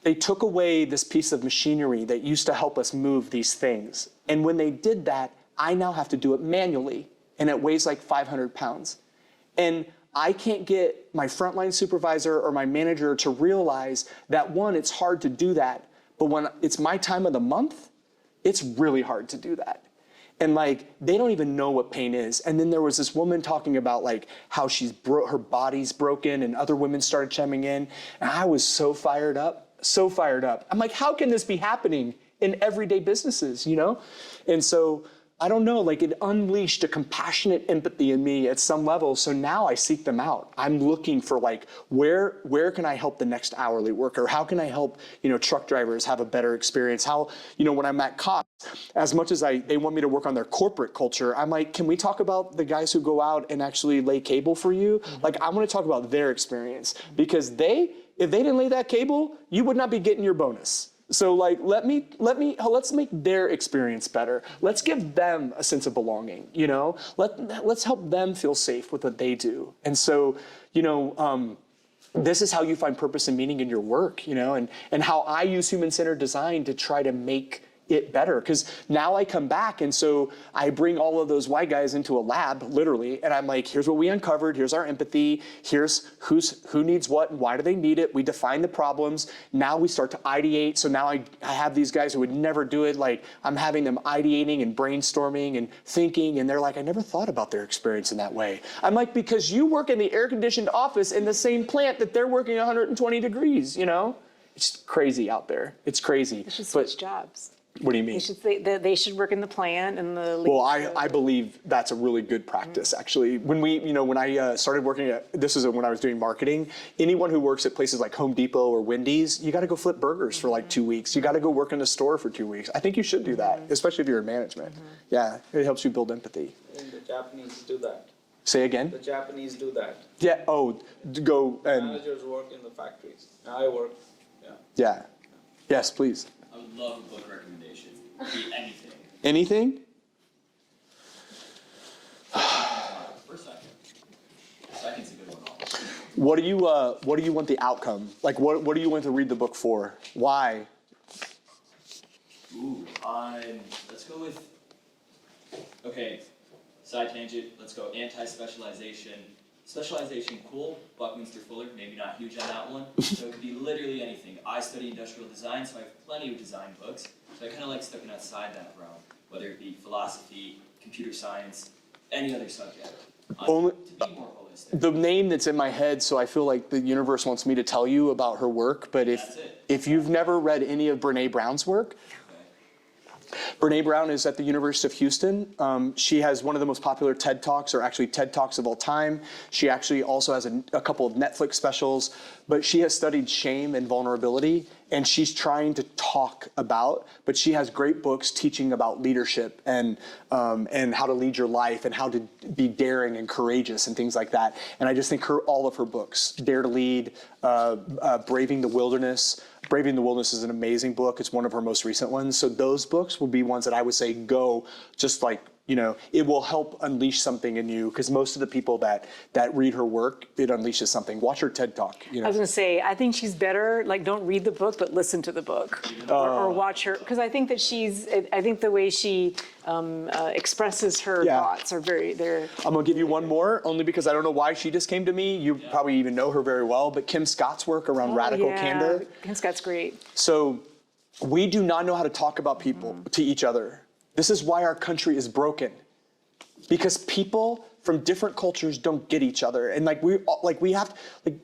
they took away this piece of machinery that used to help us move these things. And when they did that, I now have to do it manually, and it weighs like 500 pounds. And I can't get my frontline supervisor or my manager to realize that, one, it's hard to do that, but when it's my time of the month, it's really hard to do that. And like, they don't even know what pain is. And then there was this woman talking about like how her body's broken, and other women started chiming in, and I was so fired up. So fired up. I'm like, how can this be happening in everyday businesses, you know? And so, I don't know, like it unleashed a compassionate empathy in me at some level. So now I seek them out. I'm looking for like, where can I help the next hourly worker? How can I help, you know, truck drivers have a better experience? How, you know, when I'm at cops, as much as they want me to work on their corporate culture, I'm like, can we talk about the guys who go out and actually lay cable for you? Mm-hmm. Like, I want to talk about their experience, because if they didn't lay that cable, you would not be getting your bonus. So like, let's make their experience better. Let's give them a sense of belonging, you know? Let's help them feel safe with what they do. And so, you know, this is how you find purpose and meaning in your work, you know, and how I use human-centered design to try to make it better. Because now I come back, and so I bring all of those white guys into a lab, literally, and I'm like, here's what we uncovered, here's our empathy, here's who needs what and why do they need it. We define the problems. Now we start to ideate. So now I have these guys who would never do it. Like, I'm having them ideating and brainstorming and thinking, and they're like, I never thought about their experience in that way. I'm like, because you work in the air-conditioned office in the same plant that they're working 120 degrees, you know? It's crazy out there. It's crazy. They should But switch jobs. what do you mean? They should work in the plant and the. Well, I believe that's a really good practice, actually. When I started working when I was doing marketing, anyone who works at places like Home Depot or Wendy's, you got to go flip burgers for like 2 weeks. You got to go work in a store for 2 weeks. I think you should do that, especially if you're in management. Yeah, it helps you build empathy. And the Japanese do that. Say again? The Japanese do that. Yeah, go and, Managers work in the factories. I work, yeah. Yes, please. I would love a book recommendation. Be anything. Anything? First second. Second's a good one. What do you want the outcome? Like, what do you want to read the book for? Why? Ooh, let's go with, okay, side tangent, let's go anti-specialization. Specialization, cool, Buckminster Fuller, maybe not huge on that one. So it could be literally anything. I study industrial design, so I have plenty of design books. So I kind of like stepping outside that realm, whether it be philosophy, computer science, any other subject. Only- To be more holistic. The name that's in my head, so I feel like the universe wants me to tell you about her work, but That's it. if you've never read any of Brene Brown's work, Brene Brown is at the University of Houston. She has one of the most popular TED Talks, or actually TED Talks of all time. She actually also has a couple of Netflix specials, but she has studied shame and vulnerability, and she's trying to talk about, but she has great books teaching about leadership and how to lead your life and how to be daring and courageous and things like that. And I just think all of her books, Dare to Lead, Braving the Wilderness. Braving the Wilderness is an amazing book. It's one of her most recent ones. So those books will be ones that I would say go, just like, it will help unleash something in you, because most of the people that read her work, it unleashes something. Watch her TED Talk. I was going to say, I think she's better, like, don't read the book, but listen to the book. Or watch her, because I think that I think the way she expresses her thoughts are they're. I'm going to give you one more, only because I don't know why she just came to me. You probably even know her very well, but Kim Scott's work around radical candor. Kim Scott's great. So we do not know how to talk about people to each other. This is why our country is broken, because people from different cultures don't get each other, and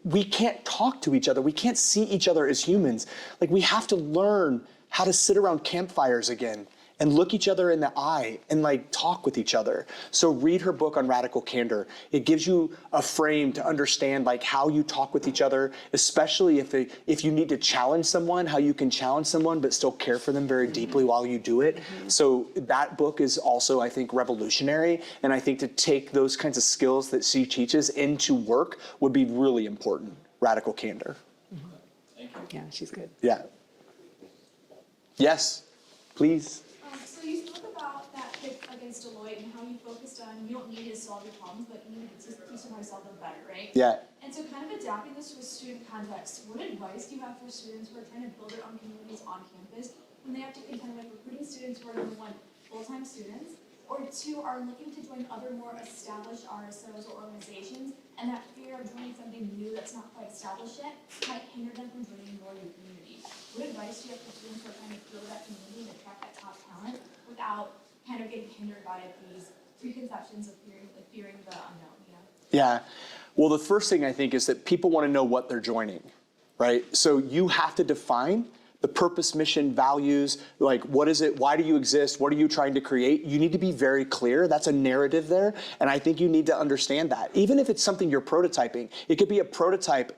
we can't talk to each other. We can't see each other as humans. Like, we have to learn how to sit around campfires again and look each other in the eye and talk with each other. So read her book on radical candor. It gives you a frame to understand how you talk with each other, especially if you need to challenge someone, how you can challenge someone but still care for them very deeply while you do it. So that book is also, I think, revolutionary. And I think to take those kinds of skills that she teaches into work would be really important. Radical candor. Thank you. Yeah, she's good. Yeah. Yes, please. So you spoke about that pick against Deloitte and how you focused on you don't need to solve your problems, but you need to teach them how to solve them better, right? Yeah. And so kind of adapting this to a student context, what advice do you have for students who are trying to build their own communities on campus when they have to contend with recruiting students who are, number one, full-time students, or two, are looking to join other more established RSOs or organizations, and that fear of joining something new that's not quite established yet might hinder them from joining your new community? What advice do you have for students who are trying to build that community and attract that top talent without kind of getting hindered by these preconceptions of fearing the unknown, Yeah. Well, the first thing I think is that people want to know what they're joining, right? So you have to define the purpose, mission, values, what is it, why do you exist, what are you trying to create? You need to be very clear. That's a narrative there, and I think you need to understand that. Even if it's something you're prototyping, it could be a prototype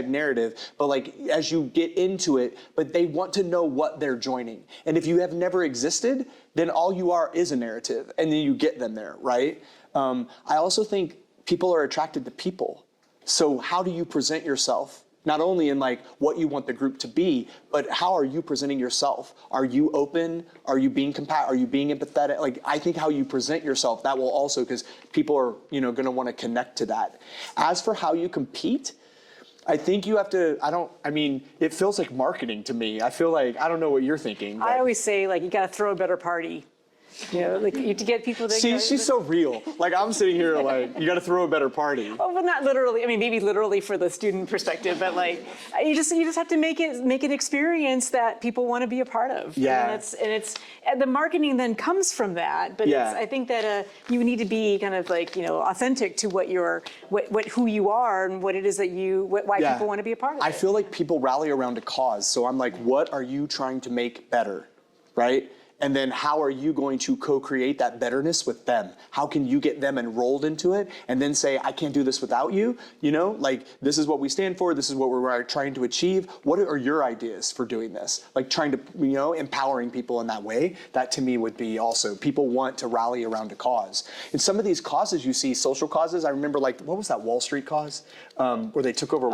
narrative, but as you get into it, but they want to know what they're joining. And if you have never existed, then all you are is a narrative, and then you get them there, right? I also think people are attracted to people. So how do you present yourself? Not only in what you want the group to be, but how are you presenting yourself? Are you open? Are you being compassionate? Are you being empathetic? I think how you present yourself, that will also, because people are going to want to connect to that. As for how you compete, I think you have to, it feels like marketing to me. I feel I don't know what you're thinking. I always say, you got to throw a better party. You know, like to get people to She's so real. Like I'm sitting here like, you got to throw a better party. Oh, well, not literally. I mean, maybe literally for the student perspective, but like you just have to make an experience that people want to be a part of. Yeah. And the marketing then comes from that. But Yeah. I think that you need to be kind of like authentic to who you are and what it is that why Yeah. people want to be a part of it. I feel like people rally around a cause. So I'm like, what are you trying to make better, right? And then how are you going to co-create that betterness with them? How can you get them enrolled into it and then say, I can't do this without you? You know, like this is what we stand for. This is what we're trying to achieve. What are your ideas for doing this? Like trying to, empowering people in that way. That to me would be also, people want to rally around a cause. And some of these causes you see, social causes, I remember like, what was that Wall Street cause? Where they took over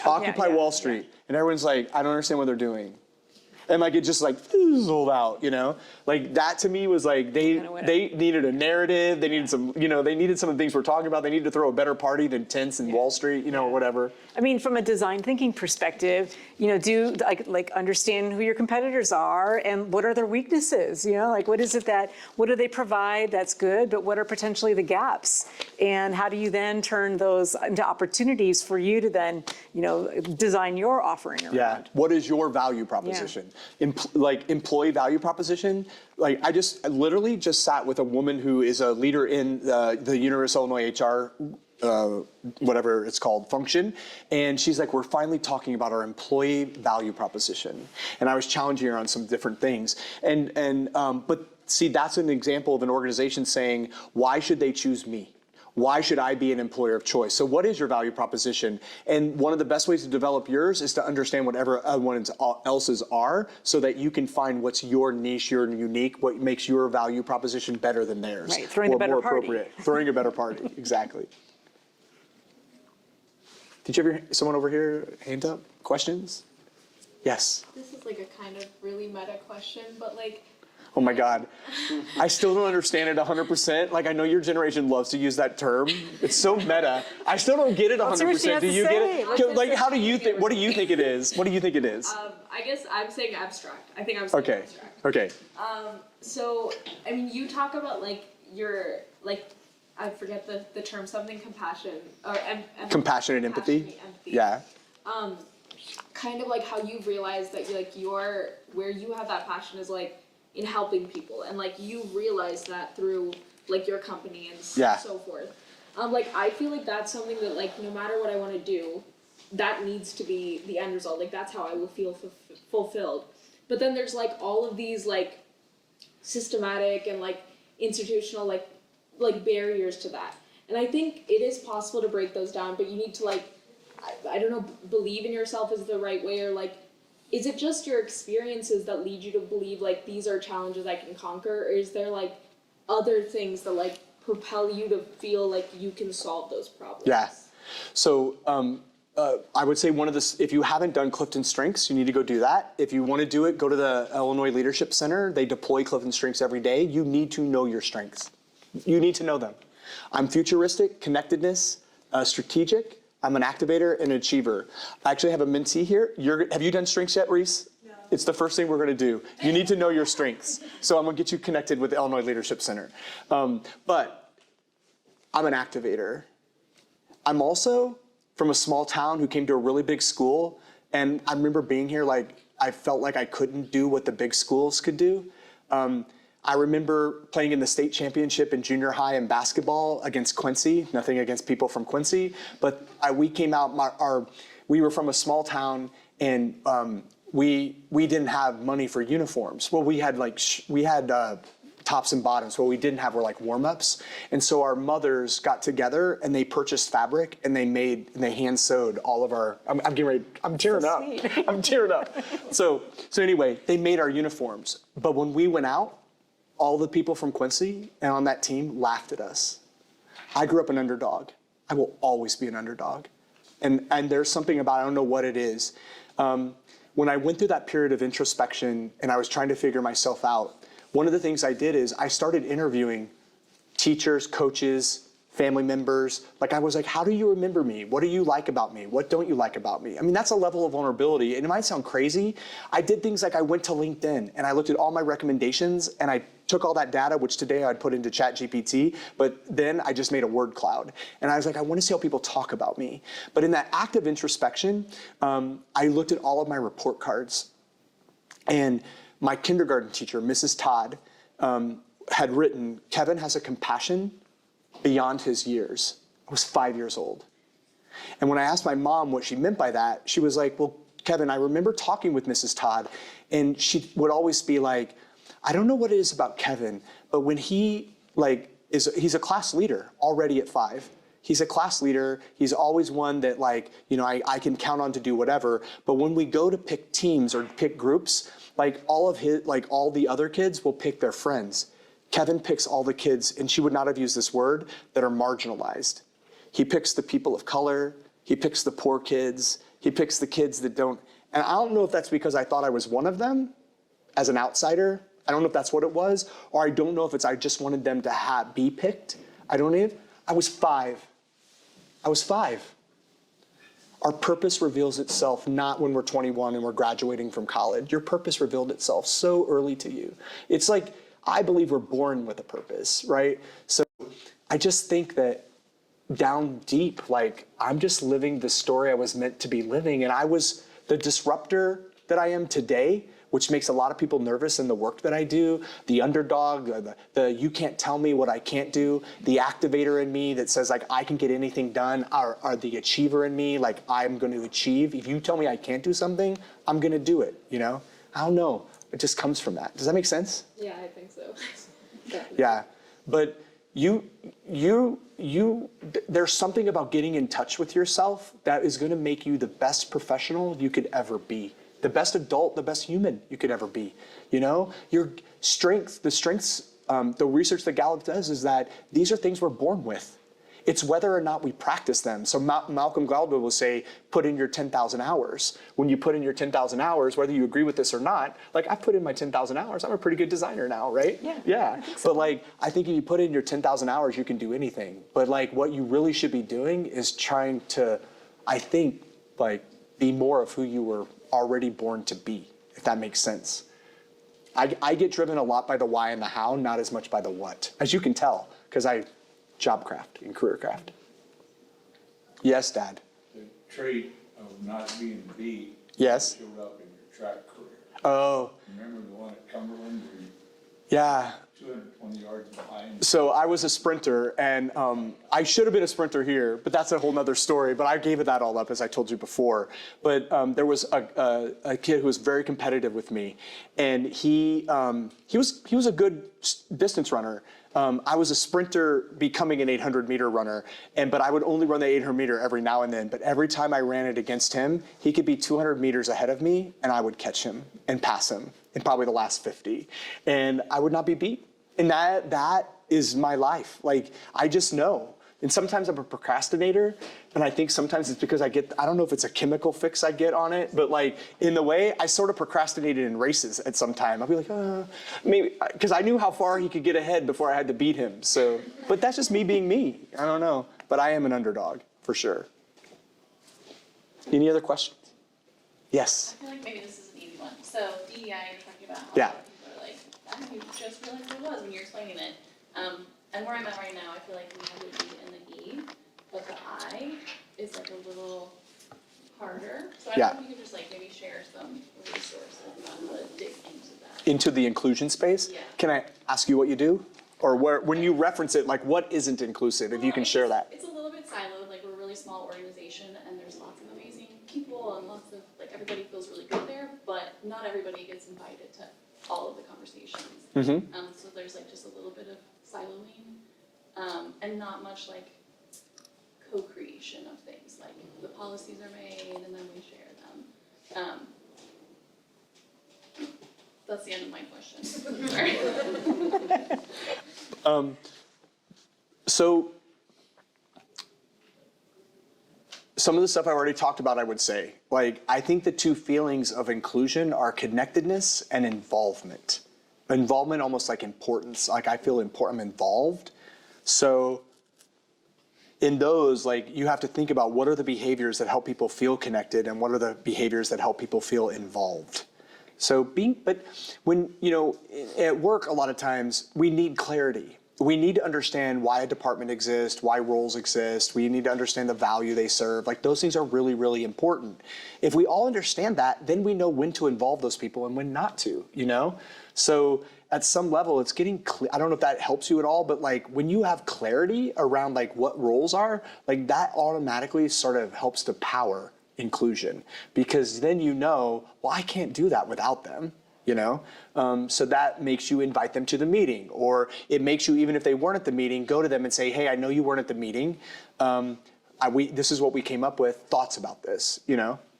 Occupy yeah, Wall Street. And everyone's like, I don't understand what they're doing. And like it just like fizzled out, Like that to me was like they needed a narrative. They needed some, they needed some of the things we're talking about. They needed to throw a better party than tents in Wall Street, or whatever. I mean, from a design thinking perspective, do like understand who your competitors are and what are their weaknesses. Like what do they provide that's good, but what are potentially the gaps, and how do you then turn those into opportunities for you to then design your offering around? Yeah. What is your value proposition? Like employee value proposition. Like I literally just sat with a woman who is a leader in the University of Illinois HR. Whatever it's called, function. And she's like, we're finally talking about our employee value proposition. And I was challenging her on some different things. But see, that's an example of an organization saying, why should they choose me? Why should I be an employer of choice? So what is your value proposition? And one of the best ways to develop yours is to understand whatever everyone else's are so that you can find what's your niche, your unique, what makes your value proposition better than theirs. Right, throwing or a better more party. appropriate. Throwing a better party, exactly. Did you ever, someone over here, hand up, questions? Yes. This is like a kind of really meta question, but like, Oh my God. I still don't understand it 100%. Like I know your generation loves to use that term. It's so meta. I still don't get it 100%. Do you get it? Like how do you think, what do you think it is? What do you think it is? I guess I'm saying abstract. I think I'm saying Okay. abstract. Okay. So, I mean, you talk about like your, like, I forget the term, something compassion, or Compassionate empathy. Yeah. Kind of like how you've realized that where you have that passion is like in helping people, and like you realize that through like your company and so forth. Like I feel like that's something that like no matter what I want to do, that needs to be the end result. Like that's how I will feel fulfilled. But then there's like all of these like systematic and like institutional like barriers to that. And I think it is possible to break those down, but you need to like, I don't know, believe in yourself is the right way, or like, is it just your experiences that lead you to believe like these are challenges I can conquer, or is there like other things that like propel you to feel like you can solve those problems? Yeah. So I would say if you haven't done Clifton Strengths, you need to go do that. If you want to do it, go to the Illinois Leadership Center. They deploy Clifton Strengths every day. You need to know your strengths. You need to know them. I'm futuristic, connectedness, strategic. I'm an activator and an achiever. I actually have a mentee here. Have you done strengths yet, Reese? No. It's the first thing we're going to do. You need to know your strengths. So I'm going to get you connected with the Illinois Leadership Center. But I'm an activator. I'm also from a small town who came to a really big school. And I remember being here like I felt like I couldn't do what the big schools could do. I remember playing in the state championship in junior high in basketball against Quincy. Nothing against people from Quincy, but we came out. We were from a small town, and we didn't have money for uniforms. Well, we had tops and bottoms. What we didn't have were like warm-ups, and so our mothers got together and they purchased fabric and they hand sewed all of our. I'm getting ready. I'm tearing up. Sweet. I'm tearing up. So anyway, they made our uniforms, but when we went out, all the people from Quincy and on that team laughed at us. I grew up an underdog. I will always be an underdog. And there's something about, I don't know what it is. When I went through that period of introspection and I was trying to figure myself out, one of the things I did is I started interviewing teachers, coaches, family members. Like I was like, how do you remember me? What do you like about me? What don't you like about me? I mean, that's a level of vulnerability. And it might sound crazy. I did things like I went to LinkedIn and I looked at all my recommendations and I took all that data, which today I'd put into ChatGPT, but then I just made a word cloud. And I was like, I want to see how people talk about me. But in that act of introspection, I looked at all of my report cards. And my kindergarten teacher, Mrs. Todd, had written, Kevin has a compassion beyond his years. I was 5 years old. And when I asked my mom what she meant by that, she was like, well, Kevin, I remember talking with Mrs. Todd, and she would always be like, I don't know what it is about Kevin, but when he's a class leader already at 5. He's a class leader. He's always one that I can count on to do whatever. But when we go to pick teams or pick groups, all the other kids will pick their friends. Kevin picks all the kids, and she would not have used this word, that are marginalized. He picks the people of color. He picks the poor kids. He picks the kids that don't. And I don't know if that's because I thought I was one of them as an outsider. I don't know if that's what it was, or I don't know if it's I just wanted them to be picked. I don't even. I was 5. I was 5. Our purpose reveals itself not when we're 21 and we're graduating from college. Your purpose revealed itself so early to you. It's like, I believe we're born with a purpose, right? So I just think that down deep, I'm just living the story I was meant to be living. And I was the disruptor that I am today, which makes a lot of people nervous in the work that I do, the underdog, the you can't tell me what I can't do, the activator in me that says I can get anything done, or the achiever in me, I'm going to achieve. If you tell me I can't do something, I'm going to do it, I don't know. It just comes from that. Does that make sense? Yeah, I think so. Definitely. Yeah, but there's something about getting in touch with yourself that is going to make you the best professional you could ever be. The best adult, the best human you could ever be. Your strengths, the research that Gallup does is that these are things we're born with. It's whether or not we practice them. So Malcolm Gladwell will say, put in your 10,000 hours. When you put in your 10,000 hours, whether you agree with this or not, I've put in my 10,000 hours. I'm a pretty good designer now, right? Yeah. I think so. But I think if you put in your 10,000 hours, you can do anything. But what you really should be doing is trying to, I think, be more of who you were already born to be, if that makes sense. I get driven a lot by the why and the how, not as much by the what, as you can tell, because I job craft and career craft. Yes, Dad. The trait of not being beat. Yes. Showed up in your track career. Oh. Remember the one at Cumberland where you yeah. 220 yards behind? So I was a sprinter, and I should have been a sprinter here, but that's a whole nother story. But I gave that all up, as I told you before. But there was a kid who was very competitive with me, and he was a good distance runner. I was a sprinter becoming an 800-meter runner, but I would only run the 800-meter every now and then. But every time I ran it against him, he could be 200 meters ahead of me, and I would catch him and pass him in probably the last 50. And I would not be beat. And that is my life. I just know. And sometimes I'm a procrastinator, and I think sometimes it's because I don't know if it's a chemical fix I get on it, but in the way, I sort of procrastinated in races at some time. I'll be maybe, because I knew how far he could get ahead before I had to beat him. So, but that's just me being me. I don't know. But I am an underdog, for sure. Any other questions? Yes. I feel like maybe this is an easy one. So DEI, you're talking about how Yeah. people are you just realized what it was when you're explaining it. And where I'm at right now, I feel like we have the D and the E, but the I is a little harder. So I don't know if you could just maybe share some resources on how to dig into that. Into the inclusion space? Yeah. Can I ask you what you do? Or when you reference it, what isn't inclusive, if you can share that? It's a little bit siloed, we're a really small organization and there's lots of amazing people and lots of, everybody feels really good there, but not everybody gets invited to all of the conversations. Mm-hmm. So there's just a little bit of siloing, and not much co-creation of things. The policies are made and then we share them. That's the end of my question. Sorry. So some of the stuff I already talked about, I would say. I think the two feelings of inclusion are connectedness and involvement. Involvement almost like importance. I feel important, I'm involved. So in those, like, you have to think about what are the behaviors that help people feel connected and what are the behaviors that help people feel involved. So but when, at work, a lot of times we need clarity. We need to understand why a department exists, why roles exist. We need to understand the value they serve. Like, those things are really, really important. If we all understand that, then we know when to involve those people and when not to, So at some level, it's getting clear. I don't know if that helps you at all, but like when you have clarity around like what roles are, like that automatically sort of helps to power inclusion, because then well, I can't do that without them. So that makes you invite them to the meeting, or it makes you, even if they weren't at the meeting, go to them and say, hey, I know you weren't at the meeting. This is what we came up with, thoughts about this,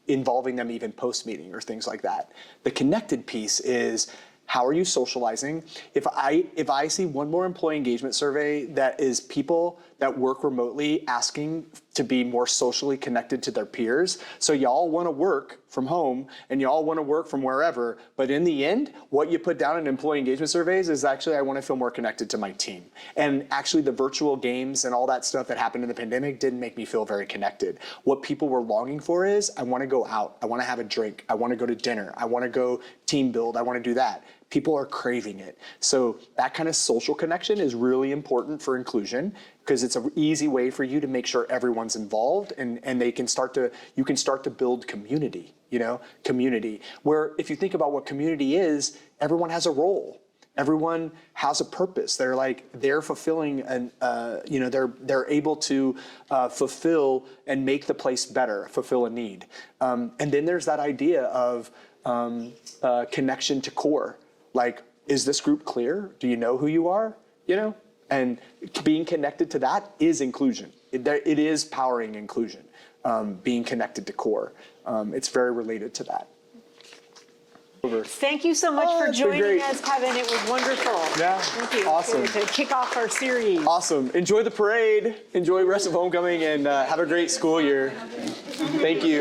involving them even post-meeting or things like that. The connected piece is, how are you socializing? If I see one more employee engagement survey that is people that work remotely asking to be more socially connected to their peers, so y'all want to work from home and y'all want to work from wherever, but in the end, what you put down in employee engagement surveys is actually, I want to feel more connected to my team. And actually the virtual games and all that stuff that happened in the pandemic didn't make me feel very connected. What people were longing for is, I want to go out, I want to have a drink, I want to go to dinner, I want to go team build, I want to do that. People are craving it. So that kind of social connection is really important for inclusion, because it's an easy way for you to make sure everyone's involved, and you can start to build community, community. Where if you think about what community is, everyone has a role. Everyone has a purpose. They're fulfilling they're able to fulfill and make the place better, fulfill a need. And then there's that idea of connection to core. Like, is this group clear? Do you know who you are? And being connected to that is inclusion. It is powering inclusion, being connected to core. It's very related to that. Thank you so much for joining us, Kevin. It was wonderful. Yeah, thank you. awesome. To kick off our series. Awesome. Enjoy the parade. Enjoy the rest of homecoming, and have a great school year. Thank you.